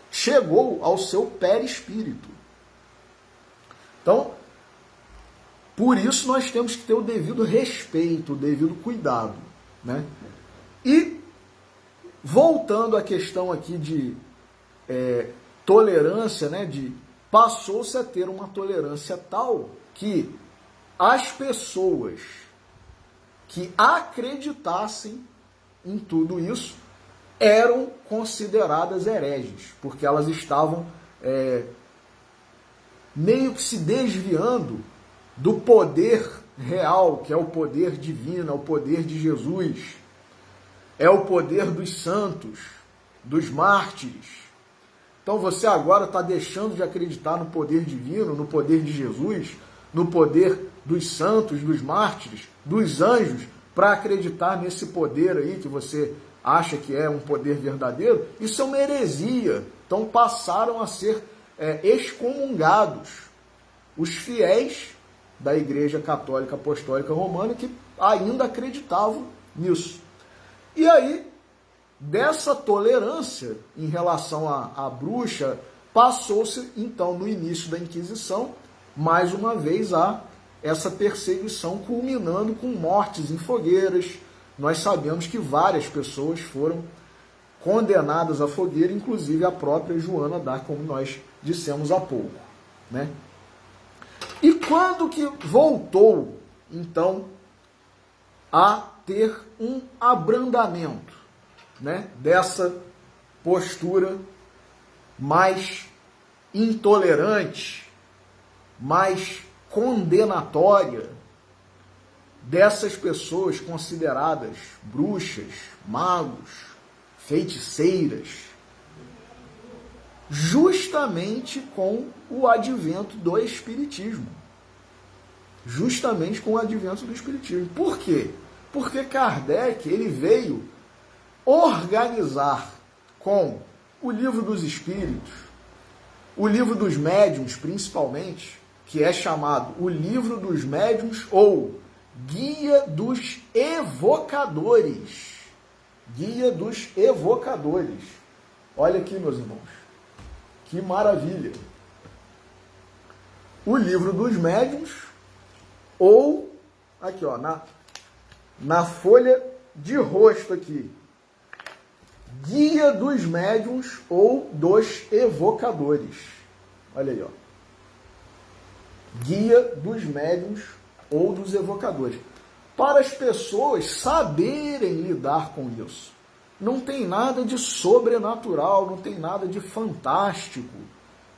chegou ao seu perispírito. Então, por isso nós temos que ter o devido respeito, o devido cuidado, né? E, voltando à questão aqui de tolerância, né? Passou-se a ter uma tolerância tal que as pessoas que acreditassem em tudo isso eram consideradas hereges, porque elas estavam meio que se desviando do poder real, que é o poder divino, é o poder de Jesus, é o poder dos santos, dos mártires. Então você agora está deixando de acreditar no poder divino, no poder de Jesus, no poder dos santos, dos mártires, dos anjos, para acreditar nesse poder aí que você acha que é um poder verdadeiro. Isso é uma heresia. Então passaram a ser excomungados os fiéis da Igreja Católica Apostólica Romana que ainda acreditavam nisso. E aí, dessa tolerância em relação à bruxa, passou-se então no início da Inquisição, mais uma vez, a essa perseguição culminando com mortes em fogueiras. Nós sabemos que várias pessoas foram condenadas à fogueira, inclusive a própria Joana d'Arc, como nós dissemos há pouco, né? E quando que voltou, então, a ter um abrandamento, né, dessa postura mais intolerante, mais condenatória dessas pessoas consideradas bruxas, magos, feiticeiras, justamente com o advento do Espiritismo. Justamente com o advento do Espiritismo. Por quê? Porque Kardec ele veio organizar com o Livro dos Espíritos, o Livro dos Médiuns, principalmente, que é chamado o Livro dos Médiuns ou Guia dos Evocadores. Guia dos Evocadores. Olha aqui, meus irmãos. Que maravilha. O Livro dos Médiuns ou, aqui ó, na folha de rosto aqui, Guia dos Médiuns ou dos Evocadores. Olha aí, ó. Guia dos Médiuns ou dos Evocadores. Para as pessoas saberem lidar com isso. Não tem nada de sobrenatural, não tem nada de fantástico.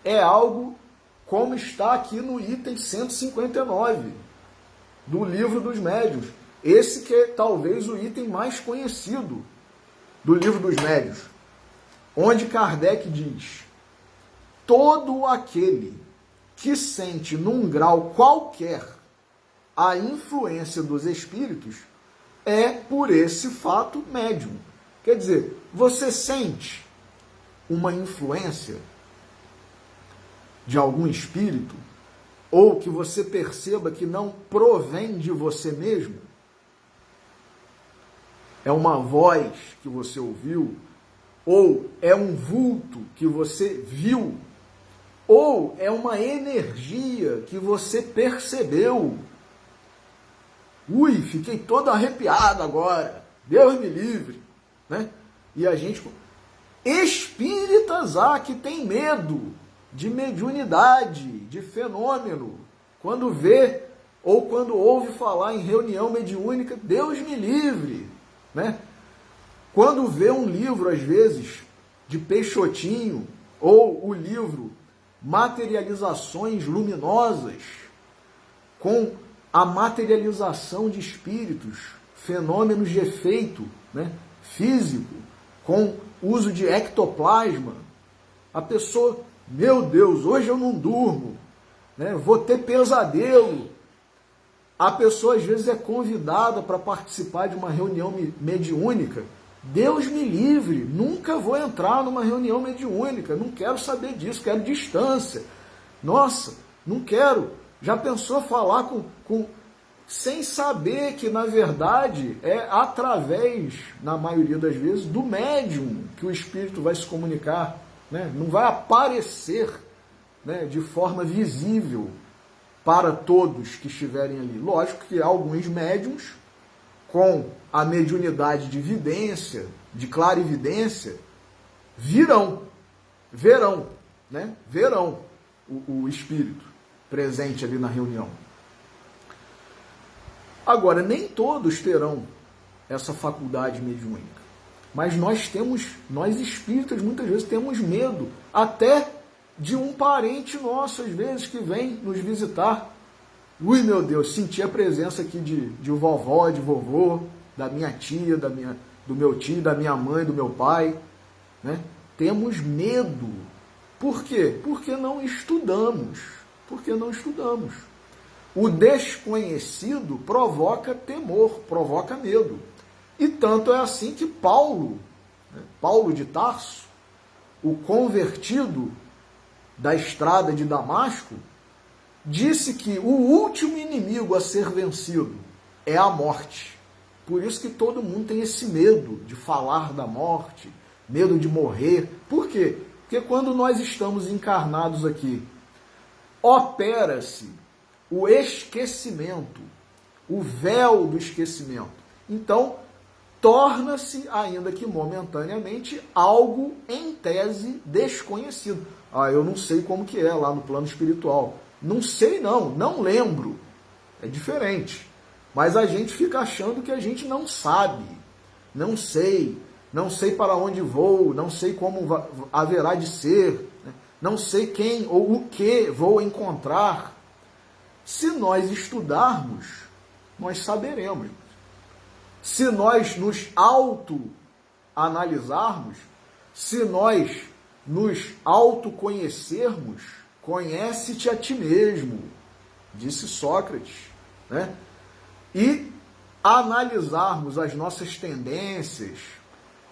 É algo como está aqui no item 159 do Livro dos Médiuns. Esse que é talvez o item mais conhecido do Livro dos Médiuns, onde Kardec diz: todo aquele que sente num grau qualquer a influência dos espíritos é por esse fato médium. Quer dizer, você sente uma influência de algum espírito, ou que você perceba que não provém de você mesmo, é uma voz que você ouviu, ou é um vulto que você viu, ou é uma energia que você percebeu. Ui, fiquei todo arrepiado agora, Deus me livre, né? E a gente, espíritas que tem medo de mediunidade, de fenômeno, quando vê ou quando ouve falar em reunião mediúnica, Deus me livre, né? Quando vê um livro, às vezes, de Peixotinho, ou o livro Materializações Luminosas, com a materialização de espíritos, fenômenos de efeito, né, físico, com uso de ectoplasma, a pessoa, meu Deus, hoje eu não durmo, né, vou ter pesadelo. A pessoa às vezes é convidada para participar de uma reunião mediúnica. Deus me livre, nunca vou entrar numa reunião mediúnica, não quero saber disso, quero distância. Nossa, não quero. Já pensou falar sem saber que, na verdade, é através, na maioria das vezes, do médium que o espírito vai se comunicar, né? Não vai aparecer, né, de forma visível para todos que estiverem ali. Lógico que alguns médiums, com a mediunidade de vidência, de clarividência, verão, né? Verão o espírito presente ali na reunião. Agora, nem todos terão essa faculdade mediúnica, mas nós espíritas muitas vezes temos medo, até de um parente nosso, às vezes, que vem nos visitar. Ui, meu Deus, senti a presença aqui de vovó, de vovô, da minha tia, do meu tio, da minha mãe, do meu pai, né? Temos medo. Por quê? Porque não estudamos. O desconhecido provoca temor, provoca medo. E tanto é assim que Paulo, né, Paulo de Tarso, o convertido da estrada de Damasco, disse que o último inimigo a ser vencido é a morte. Por isso que todo mundo tem esse medo de falar da morte, medo de morrer. Por quê? Porque quando nós estamos encarnados aqui, opera-se o esquecimento, o véu do esquecimento. Então, torna-se, ainda que momentaneamente, algo em tese desconhecido. Eu não sei como que é lá no plano espiritual. Não sei não lembro. É diferente. Mas a gente fica achando que a gente não sabe. Não sei para onde vou, não sei como haverá de ser, né? Não sei quem ou o que vou encontrar. Se nós estudarmos, nós saberemos. Se nós nos autoanalisarmos, se nós nos autoconhecermos, conhece-te a ti mesmo, disse Sócrates, né? E analisarmos as nossas tendências,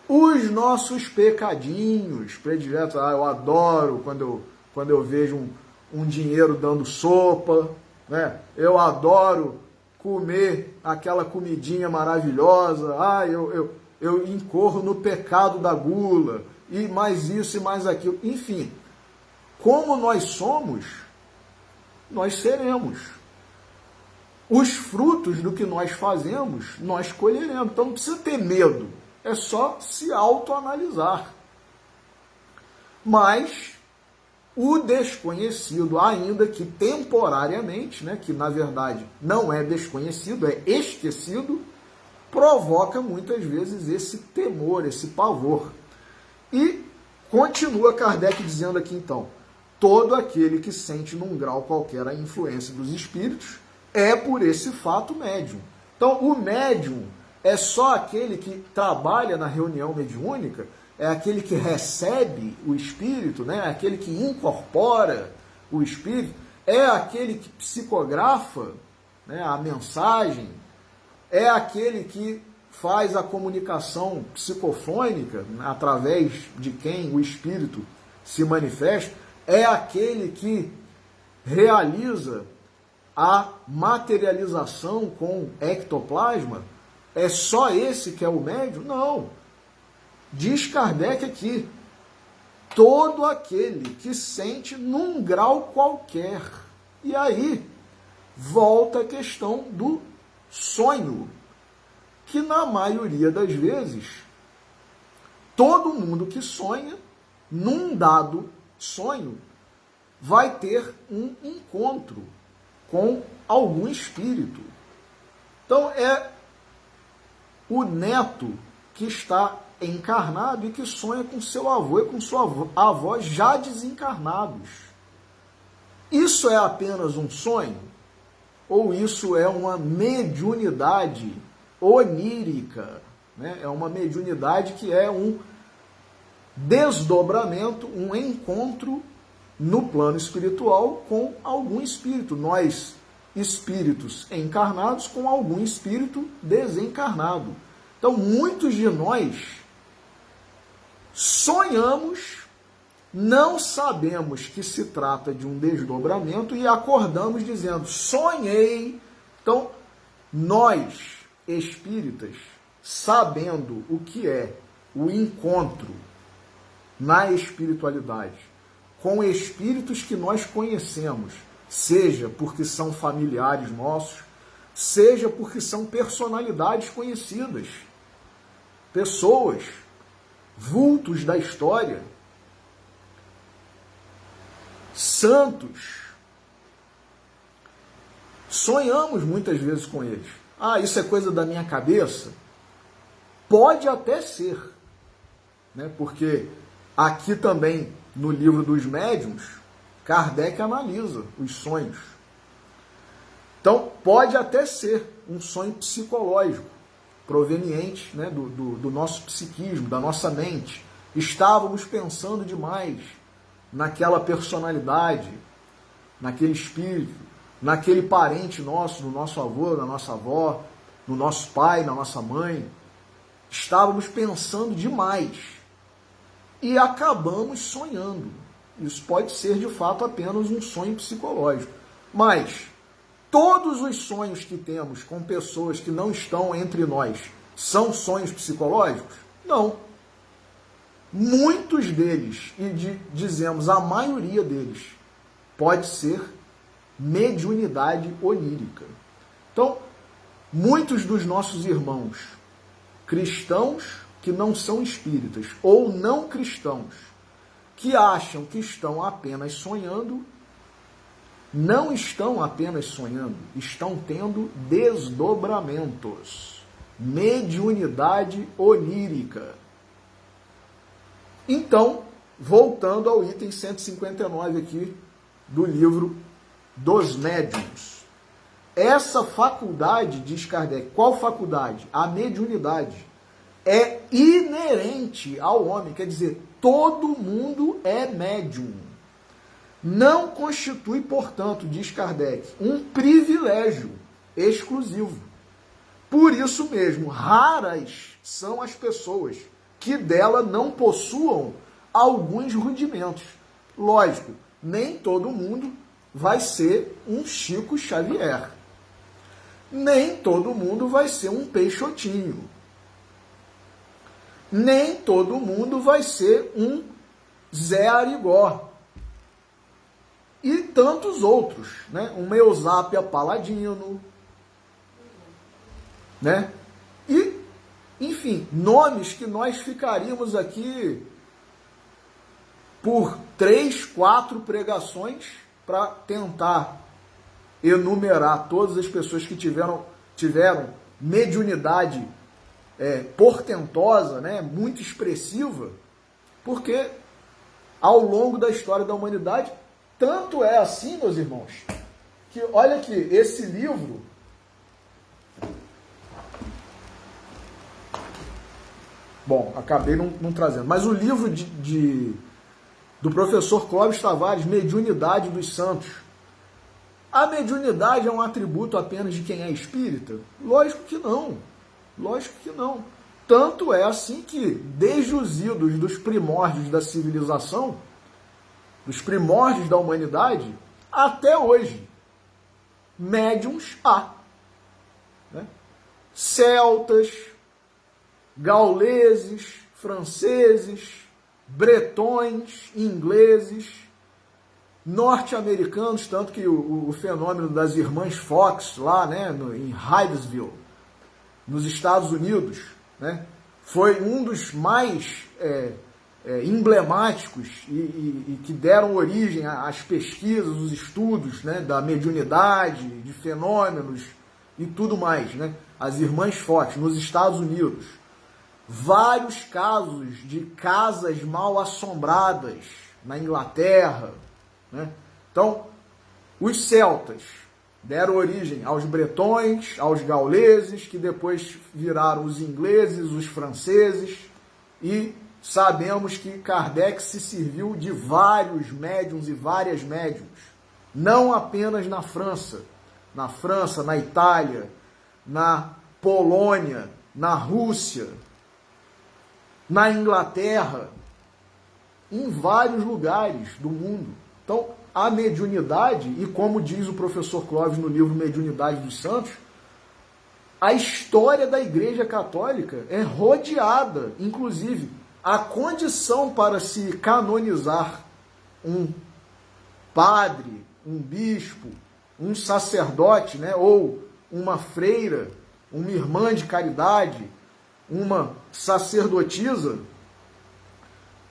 os nossos pecadinhos prediletos. Eu adoro quando eu vejo um dinheiro dando sopa, né? Eu adoro comer aquela comidinha maravilhosa. Eu incorro no pecado da gula, e mais isso e mais aquilo. Enfim, como nós somos, nós seremos. Os frutos do que nós fazemos, nós colheremos. Então não precisa ter medo, é só se autoanalisar. Mas o desconhecido, ainda que temporariamente, né, que na verdade não é desconhecido, é esquecido, provoca muitas vezes esse temor, esse pavor. E continua Kardec dizendo aqui então, todo aquele que sente num grau qualquer a influência dos espíritos é por esse fato médium. Então o médium é só aquele que trabalha na reunião mediúnica, é aquele que recebe o espírito, né? É aquele que incorpora o espírito, é aquele que psicografa, né, a mensagem, é aquele que faz a comunicação psicofônica, né, através de quem o espírito se manifesta, é aquele que realiza a materialização com ectoplasma. É só esse que é o médium? Não. Diz Kardec aqui, todo aquele que sente num grau qualquer. E aí volta a questão do sonho, que na maioria das vezes, todo mundo que sonha, num dado sonho, vai ter um encontro com algum espírito. Então é o neto que está encarnado e que sonha com seu avô e com sua avó já desencarnados. Isso é apenas um sonho? Ou isso é uma mediunidade onírica? Né? É uma mediunidade que é um desdobramento, um encontro no plano espiritual com algum espírito. Nós, espíritos encarnados, com algum espírito desencarnado. Então, muitos de nós sonhamos não sabemos que se trata de um desdobramento e acordamos dizendo, sonhei. Então, nós, espíritas, sabendo o que é o encontro na espiritualidade com espíritos que nós conhecemos, seja porque são familiares nossos, seja porque são personalidades conhecidas, pessoas, vultos da história, santos. Sonhamos muitas vezes com eles. Ah, isso é coisa da minha cabeça? Pode até ser, né? Porque aqui também, no livro dos médiuns, Kardec analisa os sonhos. Então, pode até ser um sonho psicológico, proveniente, né, do nosso psiquismo, da nossa mente. Estávamos pensando demais naquela personalidade, naquele espírito, naquele parente nosso, no nosso avô, na nossa avó, no nosso pai, na nossa mãe. Estávamos pensando demais e acabamos sonhando. Isso pode ser, de fato, apenas um sonho psicológico. Mas todos os sonhos que temos com pessoas que não estão entre nós são sonhos psicológicos? Não. Muitos deles, e dizemos a maioria deles, pode ser mediunidade onírica. Então, muitos dos nossos irmãos cristãos que não são espíritas, ou não cristãos, que acham que estão apenas sonhando, não estão apenas sonhando, estão tendo desdobramentos, mediunidade onírica. Então, voltando ao item 159 aqui do livro dos médiuns. Essa faculdade, diz Kardec, qual faculdade? A mediunidade. É inerente ao homem, quer dizer, todo mundo é médium. Não constitui, portanto, diz Kardec, um privilégio exclusivo. Por isso mesmo, raras são as pessoas que dela não possuam alguns rudimentos. Lógico, nem todo mundo vai ser um Chico Xavier. Nem todo mundo vai ser um Peixotinho. Nem todo mundo vai ser um Zé Arigó. E tantos outros, né? Um Eusápia Paladino, né? E, enfim, nomes que nós ficaríamos aqui por 3, 4 pregações para tentar enumerar todas as pessoas que tiveram mediunidade portentosa, né, muito expressiva, porque ao longo da história da humanidade, tanto é assim, meus irmãos, que olha aqui, esse livro, bom, acabei não trazendo, mas o livro do professor Clóvis Tavares, Mediunidade dos Santos, a mediunidade é um atributo apenas de quem é espírita? Lógico que não. Lógico que não. Tanto é assim que, desde os idos dos primórdios da civilização, dos primórdios da humanidade, até hoje, médiuns há. Né? Celtas, gauleses, franceses, bretões, ingleses, norte-americanos, tanto que o fenômeno das irmãs Fox, lá, né, em Hydesville, nos Estados Unidos, né, foi um dos mais emblemáticos e que deram origem às pesquisas, os estudos, né, da mediunidade, de fenômenos e tudo mais, né, as irmãs Fox, nos Estados Unidos. Vários casos de casas mal assombradas na Inglaterra, né? Então, os celtas deram origem aos bretões, aos gauleses, que depois viraram os ingleses, os franceses, e sabemos que Kardec se serviu de vários médiuns e várias médiuns, não apenas na França, na Itália, na Polônia, na Rússia, na Inglaterra, em vários lugares do mundo. Então, a mediunidade, e como diz o professor Clóvis no livro Mediunidade dos Santos, a história da Igreja Católica é rodeada, inclusive, a condição para se canonizar um padre, um bispo, um sacerdote, né, ou uma freira, uma irmã de caridade, uma sacerdotisa,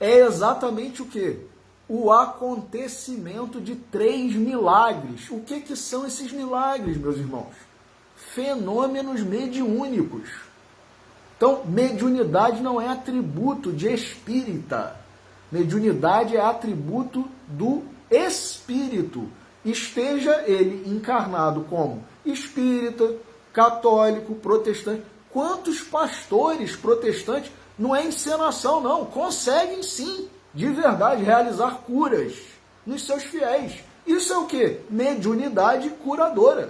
é exatamente o quê? O acontecimento de 3 milagres. O que são esses milagres, meus irmãos? Fenômenos mediúnicos. Então, mediunidade não é atributo de espírita. Mediunidade é atributo do espírito. Esteja ele encarnado como espírita, católico, protestante. Quantos pastores protestantes, não é encenação não, conseguem sim, de verdade, realizar curas nos seus fiéis. Isso é o quê? Mediunidade curadora.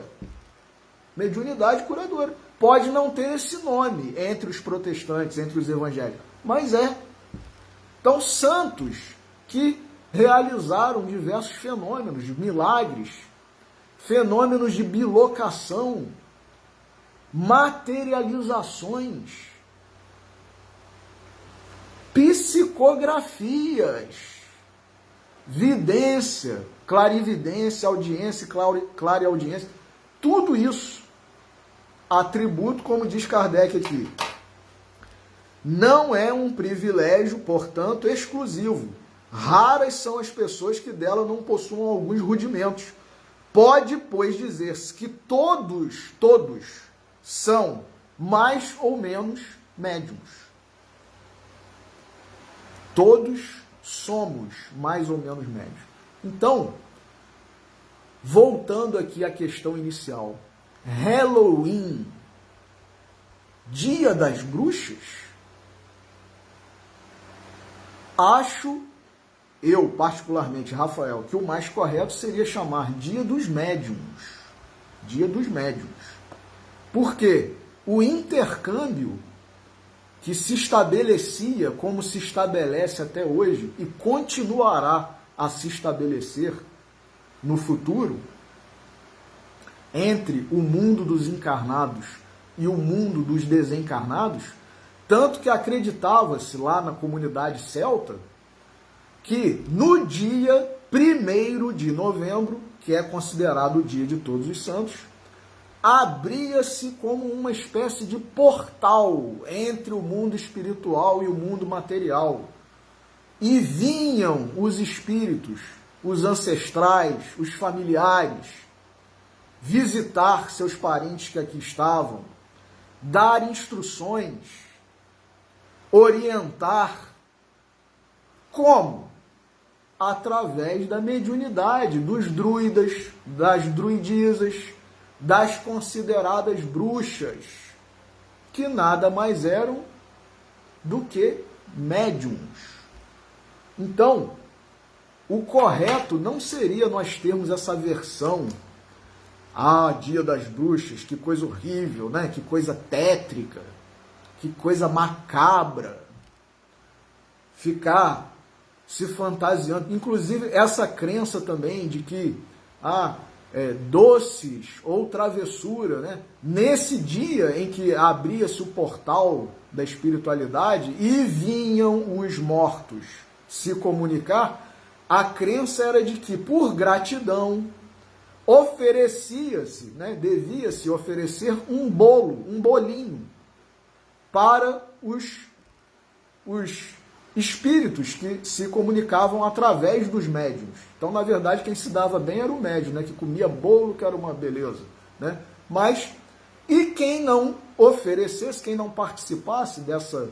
Mediunidade curadora. Pode não ter esse nome entre os protestantes, entre os evangélicos, mas é. Então, santos que realizaram diversos fenômenos, milagres, fenômenos de bilocação, materializações, psicografias, vidência, clarividência, audiência, clareaudiência, tudo isso, atributo, como diz Kardec aqui, não é um privilégio, portanto, exclusivo. Raras são as pessoas que dela não possuam alguns rudimentos. Pode, pois, dizer-se que todos são mais ou menos médiuns. Todos somos mais ou menos médiuns. Então, voltando aqui à questão inicial, Halloween, Dia das Bruxas, acho eu, particularmente, Rafael, que o mais correto seria chamar Dia dos Médiuns. Dia dos Médiuns. Porque o intercâmbio que se estabelecia, como se estabelece até hoje, e continuará a se estabelecer no futuro, entre o mundo dos encarnados e o mundo dos desencarnados, tanto que acreditava-se lá na comunidade celta que no dia 1º de novembro, que é considerado o dia de Todos os Santos, abria-se como uma espécie de portal entre o mundo espiritual e o mundo material. E vinham os espíritos, os ancestrais, os familiares, visitar seus parentes que aqui estavam, dar instruções, orientar. Como? Através da mediunidade, dos druidas, das druidisas, das consideradas bruxas, que nada mais eram do que médiums. Então, o correto não seria nós termos essa versão, Dia das Bruxas, que coisa horrível, né? Que coisa tétrica, que coisa macabra, ficar se fantasiando. Inclusive, essa crença também de que doces ou travessura, né? Nesse dia em que abria-se o portal da espiritualidade e vinham os mortos se comunicar, a crença era de que, por gratidão, oferecia-se, né? Devia-se oferecer um bolo, um bolinho, para os espíritos que se comunicavam através dos médiuns. Então, na verdade, quem se dava bem era o médium, né? Que comia bolo, que era uma beleza, né? Mas, e quem não oferecesse, quem não participasse dessa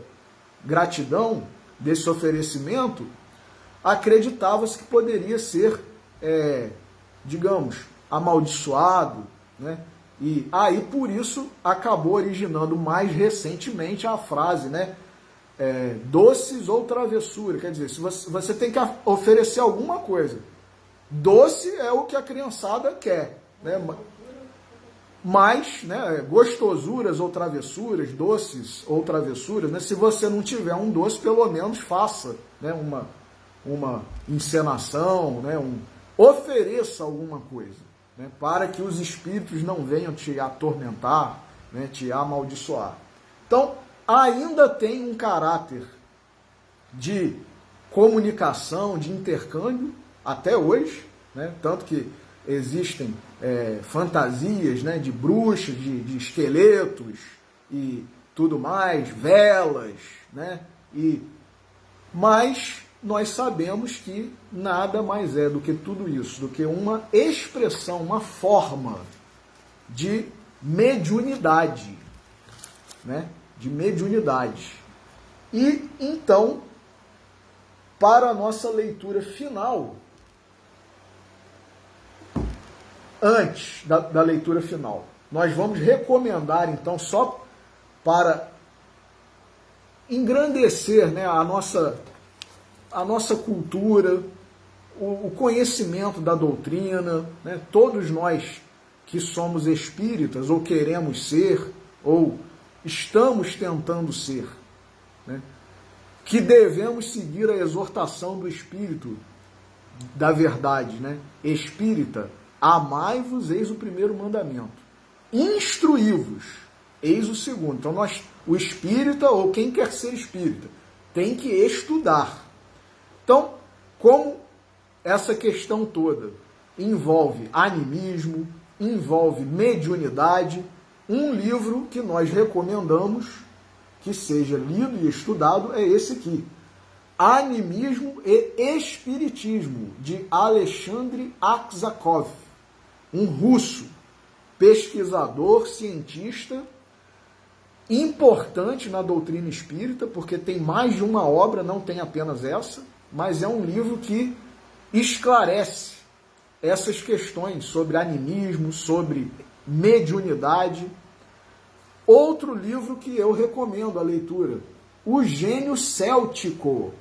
gratidão, desse oferecimento, acreditava-se que poderia ser, digamos, amaldiçoado, né? E aí, por isso, acabou originando mais recentemente a frase, né? Doces ou travessura, quer dizer, se você tem que oferecer alguma coisa. Doce é o que a criançada quer, né? Mas, né, gostosuras ou travessuras, doces ou travessuras, né? Se você não tiver um doce, pelo menos faça, né, uma encenação, né? Ofereça alguma coisa, né? Para que os espíritos não venham te atormentar, né? Te amaldiçoar. Então, ainda tem um caráter de comunicação, de intercâmbio, até hoje, né? Tanto que existem fantasias, né? De bruxas, de esqueletos e tudo mais, velas, né? Mas nós sabemos que nada mais é do que tudo isso, do que uma expressão, uma forma de mediunidade, né? De mediunidade. E então, para a nossa leitura final, antes da leitura final, nós vamos recomendar, então, só para engrandecer, né, a nossa cultura, o conhecimento da doutrina, né, todos nós que somos espíritas, ou queremos ser, ou estamos tentando ser, né, que devemos seguir a exortação do Espírito da verdade, né? Espírita, amai-vos, eis o primeiro mandamento. Instruí-vos, eis o segundo. Então, o espírita, ou quem quer ser espírita, tem que estudar. Então, como essa questão toda envolve animismo, envolve mediunidade, um livro que nós recomendamos que seja lido e estudado é esse aqui, Animismo e Espiritismo, de Alexandre Aksakov, um russo, pesquisador, cientista, importante na doutrina espírita, porque tem mais de uma obra, não tem apenas essa, mas é um livro que esclarece essas questões sobre animismo, sobre mediunidade. Outro livro que eu recomendo a leitura, O Gênio Céltico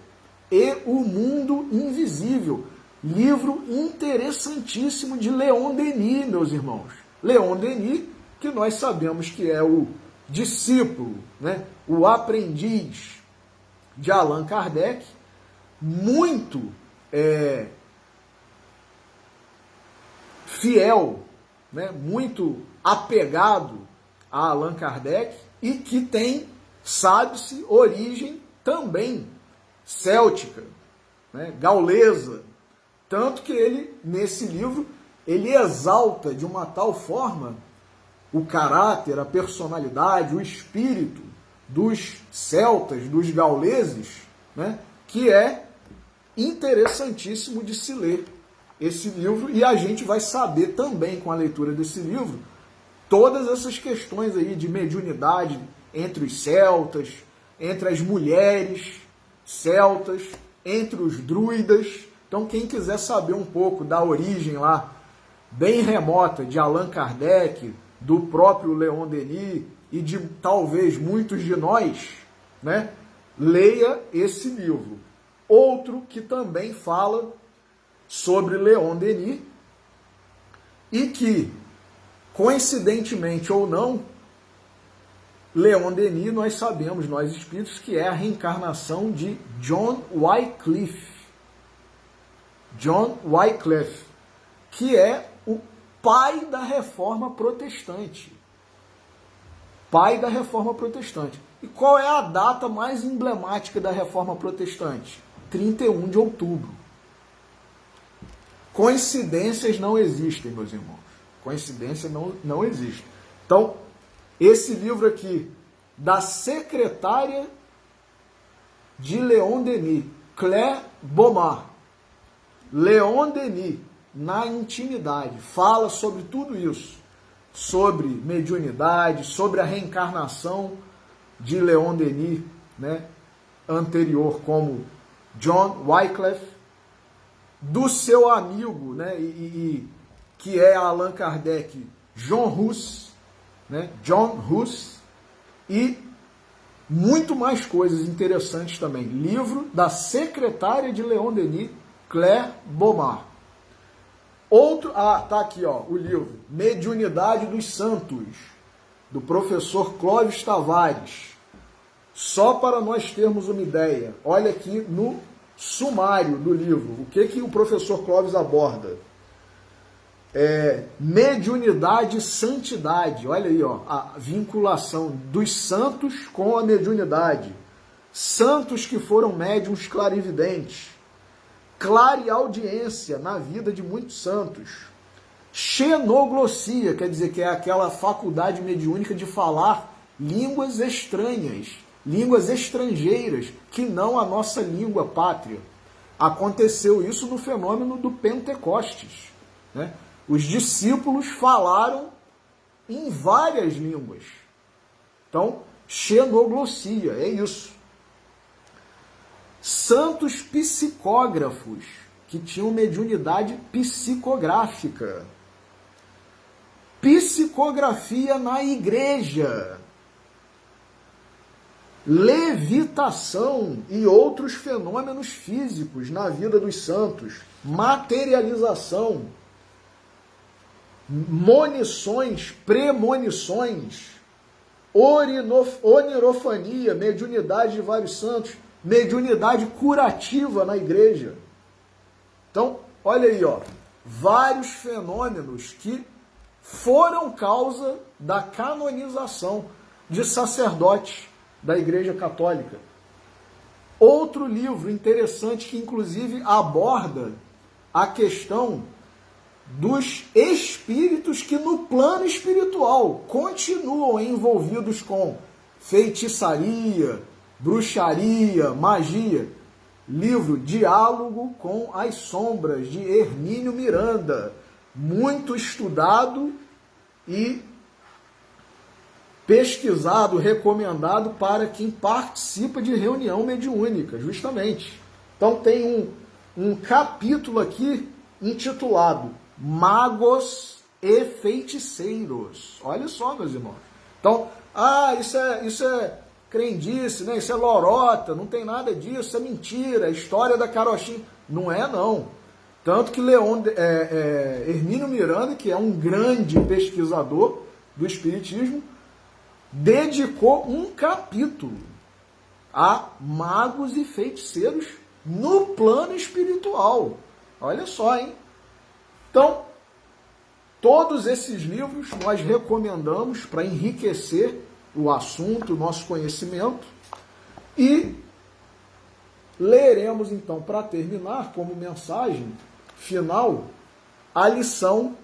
e o Mundo Invisível, livro interessantíssimo de Leon Denis, meus irmãos. Leon Denis, que nós sabemos que é o discípulo, né, o aprendiz de Allan Kardec, muito fiel, né, muito apegado a Allan Kardec, e que tem, sabe-se, origem também céltica, né, gaulesa. Tanto que ele, nesse livro, ele exalta de uma tal forma o caráter, a personalidade, o espírito dos celtas, dos gauleses, né, que é interessantíssimo de se ler esse livro, e a gente vai saber também, com a leitura desse livro, todas essas questões aí de mediunidade entre os celtas, entre as mulheres celtas, entre os druidas. Então, quem quiser saber um pouco da origem lá, bem remota, de Allan Kardec, do próprio Leon Denis e de talvez muitos de nós, né, leia esse livro. Outro que também fala sobre Leon Denis e que, coincidentemente ou não, Leon Denis, nós sabemos, nós espíritos, que é a reencarnação de John Wycliffe. John Wycliffe, que é o pai da Reforma Protestante. Pai da Reforma Protestante. E qual é a data mais emblemática da Reforma Protestante? 31 de outubro. Coincidências não existem, meus irmãos. Coincidência não existe. Então, esse livro aqui, da secretária de Leon Denis, Claire Beaumont. Leon Denis, na intimidade, fala sobre tudo isso. Sobre mediunidade, sobre a reencarnação de Leon Denis, né, anterior, como John Wycliffe, do seu amigo, né, que é Allan Kardec, John Hus, né, John Hus, e muito mais coisas interessantes também. Livro da secretária de Leon Denis, Claire Beaumont. Outro, tá aqui, ó, o livro Mediunidade dos Santos, do professor Clóvis Tavares. Só para nós termos uma ideia, olha aqui no sumário do livro, o que o professor Clóvis aborda? Mediunidade e santidade. Olha aí, ó, a vinculação dos santos com a mediunidade. Santos que foram médiuns clarividentes. Clareaudiência na vida de muitos santos. Xenoglossia, quer dizer que é aquela faculdade mediúnica de falar línguas estranhas, línguas estrangeiras, que não a nossa língua pátria. Aconteceu isso no fenômeno do Pentecostes, né? Os discípulos falaram em várias línguas. Então, xenoglossia, é isso. Santos psicógrafos, que tinham mediunidade psicográfica. Psicografia na igreja. Levitação e outros fenômenos físicos na vida dos santos. Materialização. Monições, premonições. Onirofania, mediunidade de vários santos. Mediunidade curativa na igreja. Então, olha aí, ó, vários fenômenos que foram causa da canonização de sacerdotes da Igreja Católica. Outro livro interessante que inclusive aborda a questão dos espíritos que no plano espiritual continuam envolvidos com feitiçaria, bruxaria, magia. Livro Diálogo com as Sombras, de Hermínio Miranda. Muito estudado e pesquisado, recomendado para quem participa de reunião mediúnica, justamente. Então tem um capítulo aqui intitulado Magos e Feiticeiros. Olha só, meus irmãos. Então, isso é crendice, né? Isso é lorota, não tem nada disso, é mentira, é história da carochinha. Não é, não. Tanto que Hermínio Miranda, que é um grande pesquisador do Espiritismo, dedicou um capítulo a magos e feiticeiros no plano espiritual. Olha só, hein? Então, todos esses livros nós recomendamos para enriquecer o assunto, o nosso conhecimento, e leremos então, para terminar, como mensagem final, a lição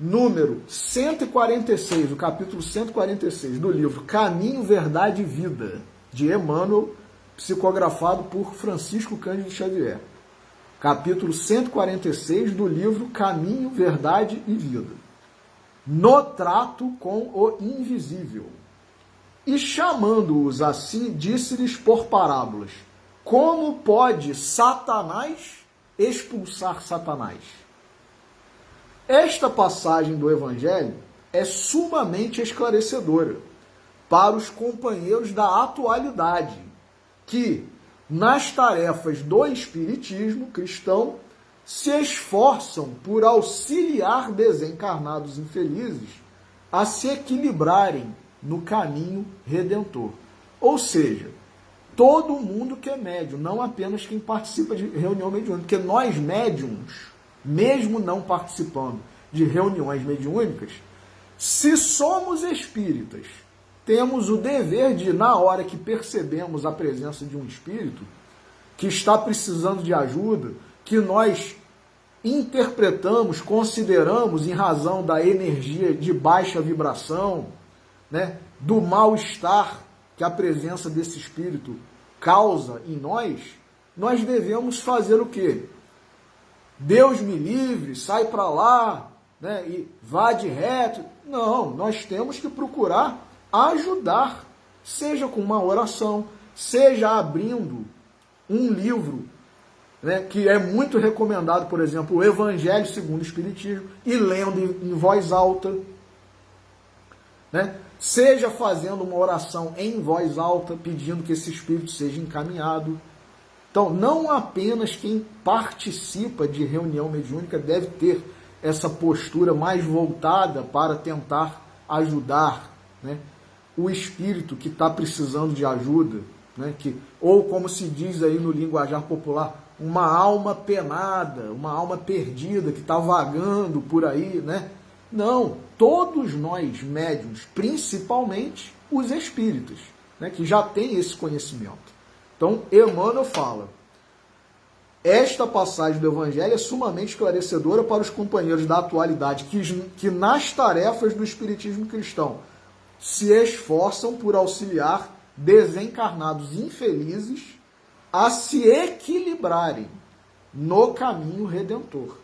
número 146, o capítulo 146 do livro Caminho, Verdade e Vida, de Emmanuel, psicografado por Francisco Cândido Xavier. Capítulo 146 do livro Caminho, Verdade e Vida. No trato com o invisível. E chamando-os assim, disse-lhes por parábolas: como pode Satanás expulsar Satanás? Esta passagem do Evangelho é sumamente esclarecedora para os companheiros da atualidade, que, nas tarefas do espiritismo cristão, se esforçam por auxiliar desencarnados infelizes a se equilibrarem no caminho redentor. Ou seja, todo mundo que é médium, não apenas quem participa de reunião mediúnica, porque nós médiums, mesmo não participando de reuniões mediúnicas, se somos espíritas, temos o dever de, na hora que percebemos a presença de um espírito que está precisando de ajuda, que nós interpretamos, consideramos em razão da energia de baixa vibração, né, do mal-estar que a presença desse espírito causa em nós devemos fazer o quê? Deus me livre, sai para lá, né, e vá de reto. Não, nós temos que procurar ajudar, seja com uma oração, seja abrindo um livro, né, que é muito recomendado, por exemplo, o Evangelho segundo o Espiritismo, e lendo em voz alta, né, seja fazendo uma oração em voz alta, pedindo que esse espírito seja encaminhado. Então, não apenas quem participa de reunião mediúnica deve ter essa postura mais voltada para tentar ajudar, né, o espírito que está precisando de ajuda, né? Ou como se diz aí no linguajar popular, uma alma penada, uma alma perdida que está vagando por aí, né? Não, todos nós médiuns, principalmente os espíritas, né, que já têm esse conhecimento. Então, Emmanuel fala, esta passagem do Evangelho é sumamente esclarecedora para os companheiros da atualidade que nas tarefas do espiritismo cristão se esforçam por auxiliar desencarnados infelizes a se equilibrarem no caminho redentor.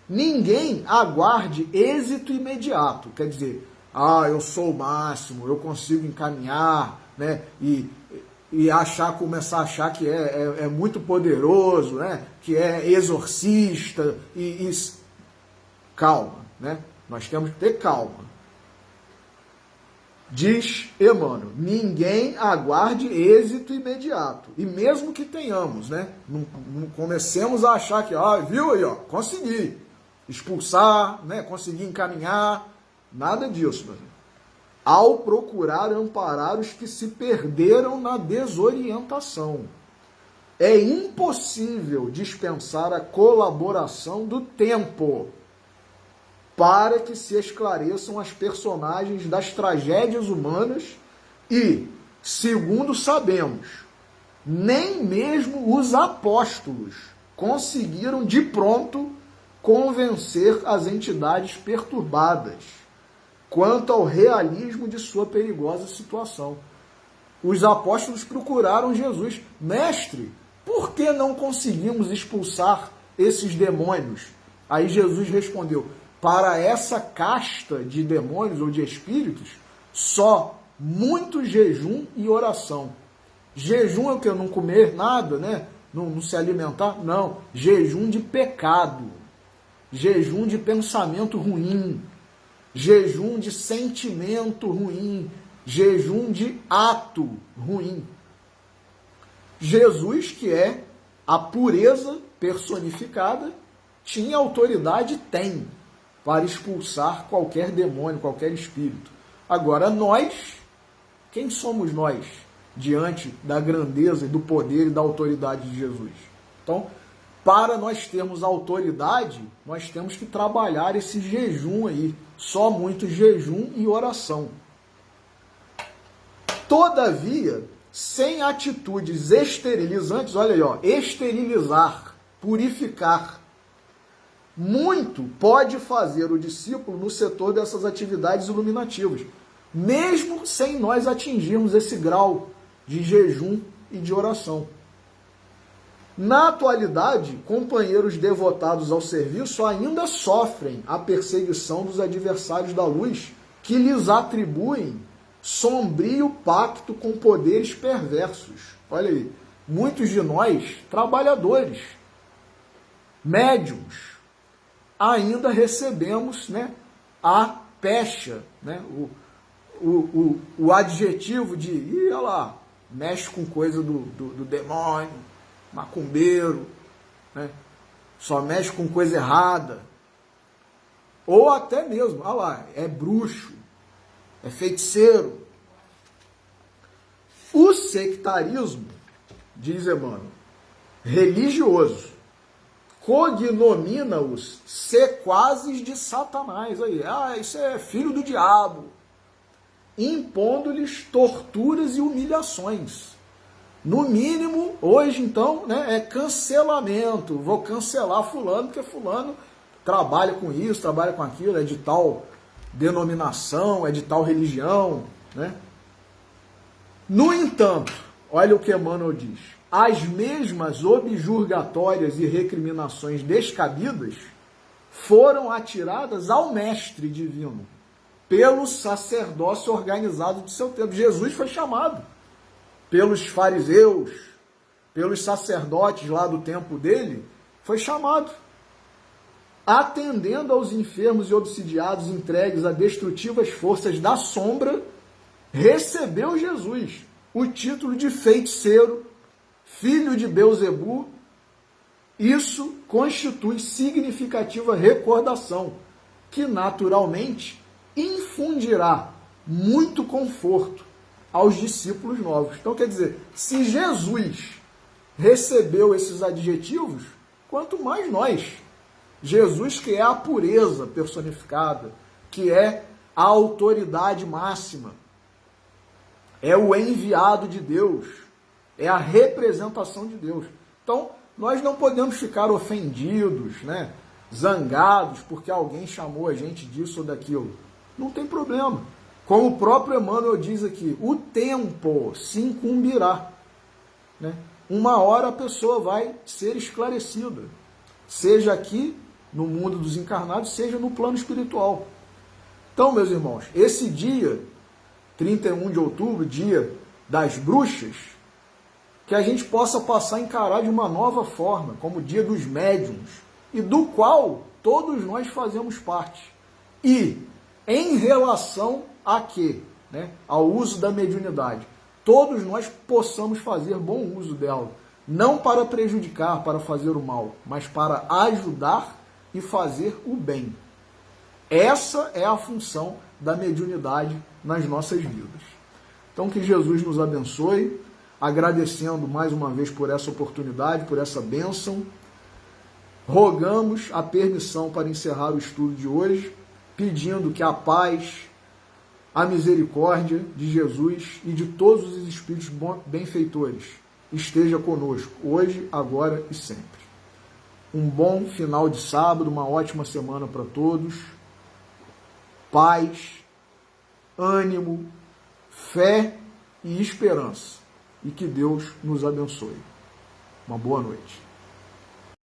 Ninguém aguarde êxito imediato, quer dizer, eu sou o máximo, eu consigo encaminhar, né, e começar a achar que é muito poderoso, né, que é exorcista, calma, né, nós temos que ter calma. Diz Emmanuel, ninguém aguarde êxito imediato. E mesmo que tenhamos, né, não comecemos a achar que, viu aí, consegui expulsar, né, consegui encaminhar, nada disso, meu irmão. Ao procurar amparar os que se perderam na desorientação. É impossível dispensar a colaboração do tempo para que se esclareçam as personagens das tragédias humanas e, segundo sabemos, nem mesmo os apóstolos conseguiram de pronto convencer as entidades perturbadas quanto ao realismo de sua perigosa situação. Os apóstolos procuraram Jesus. Mestre, por que não conseguimos expulsar esses demônios? Aí Jesus respondeu, para essa casta de demônios ou de espíritos, só muito jejum e oração. Jejum é o que? Não comer nada, né? Não se alimentar? Não. Jejum de pecado. Jejum de pensamento ruim. Jejum de sentimento ruim. Jejum de ato ruim. Jesus, que é a pureza personificada, tinha autoridade, tem, para expulsar qualquer demônio, qualquer espírito. Agora nós, quem somos nós diante da grandeza e do poder e da autoridade de Jesus? Então, para nós termos autoridade, nós temos que trabalhar esse jejum aí, só muito jejum e oração. Todavia, sem atitudes esterilizantes, olha aí, esterilizar, purificar, muito pode fazer o discípulo no setor dessas atividades iluminativas, mesmo sem nós atingirmos esse grau de jejum e de oração. Na atualidade, companheiros devotados ao serviço ainda sofrem a perseguição dos adversários da luz, que lhes atribuem sombrio pacto com poderes perversos. Olha aí, muitos de nós, trabalhadores, médiuns, ainda recebemos, né, a pecha, né, o adjetivo de, olha lá, mexe com coisa do demônio, macumbeiro, né, só mexe com coisa errada. Ou até mesmo, olha lá, é bruxo, é feiticeiro. O sectarismo, diz Emmanuel, religioso, cognomina-os sequazes de Satanás. Aí, isso é filho do diabo. Impondo-lhes torturas e humilhações. No mínimo, hoje então, né, é cancelamento. Vou cancelar fulano, porque fulano trabalha com isso, trabalha com aquilo, é de tal denominação, é de tal religião, né? No entanto, olha o que Emmanuel diz. As mesmas objurgatórias e recriminações descabidas foram atiradas ao mestre divino pelo sacerdócio organizado de seu tempo. Jesus foi chamado pelos fariseus, pelos sacerdotes lá do tempo dele, foi chamado. Atendendo aos enfermos e obsidiados entregues a destrutivas forças da sombra, recebeu Jesus o título de feiticeiro, filho de Belzebu. Isso constitui significativa recordação, que naturalmente infundirá muito conforto aos discípulos novos. Então, quer dizer, se Jesus recebeu esses adjetivos, quanto mais nós. Jesus, que é a pureza personificada, que é a autoridade máxima, é o enviado de Deus, é a representação de Deus. Então, nós não podemos ficar ofendidos, né, zangados, porque alguém chamou a gente disso ou daquilo. Não tem problema. Como o próprio Emmanuel diz aqui, o tempo se incumbirá, né? Uma hora a pessoa vai ser esclarecida, seja aqui no mundo dos encarnados, seja no plano espiritual. Então, meus irmãos, esse dia, 31 de outubro, dia das bruxas, que a gente possa passar a encarar de uma nova forma, como o dia dos médiuns, e do qual todos nós fazemos parte. E em relação a quê? Né? Ao uso da mediunidade. Todos nós possamos fazer bom uso dela, não para prejudicar, para fazer o mal, mas para ajudar e fazer o bem. Essa é a função da mediunidade nas nossas vidas. Então, que Jesus nos abençoe, agradecendo mais uma vez por essa oportunidade, por essa bênção. Rogamos a permissão para encerrar o estudo de hoje, pedindo que a paz, a misericórdia de Jesus e de todos os espíritos benfeitores esteja conosco, hoje, agora e sempre. Um bom final de sábado, uma ótima semana para todos. Paz, ânimo, fé e esperança. E que Deus nos abençoe. Uma boa noite.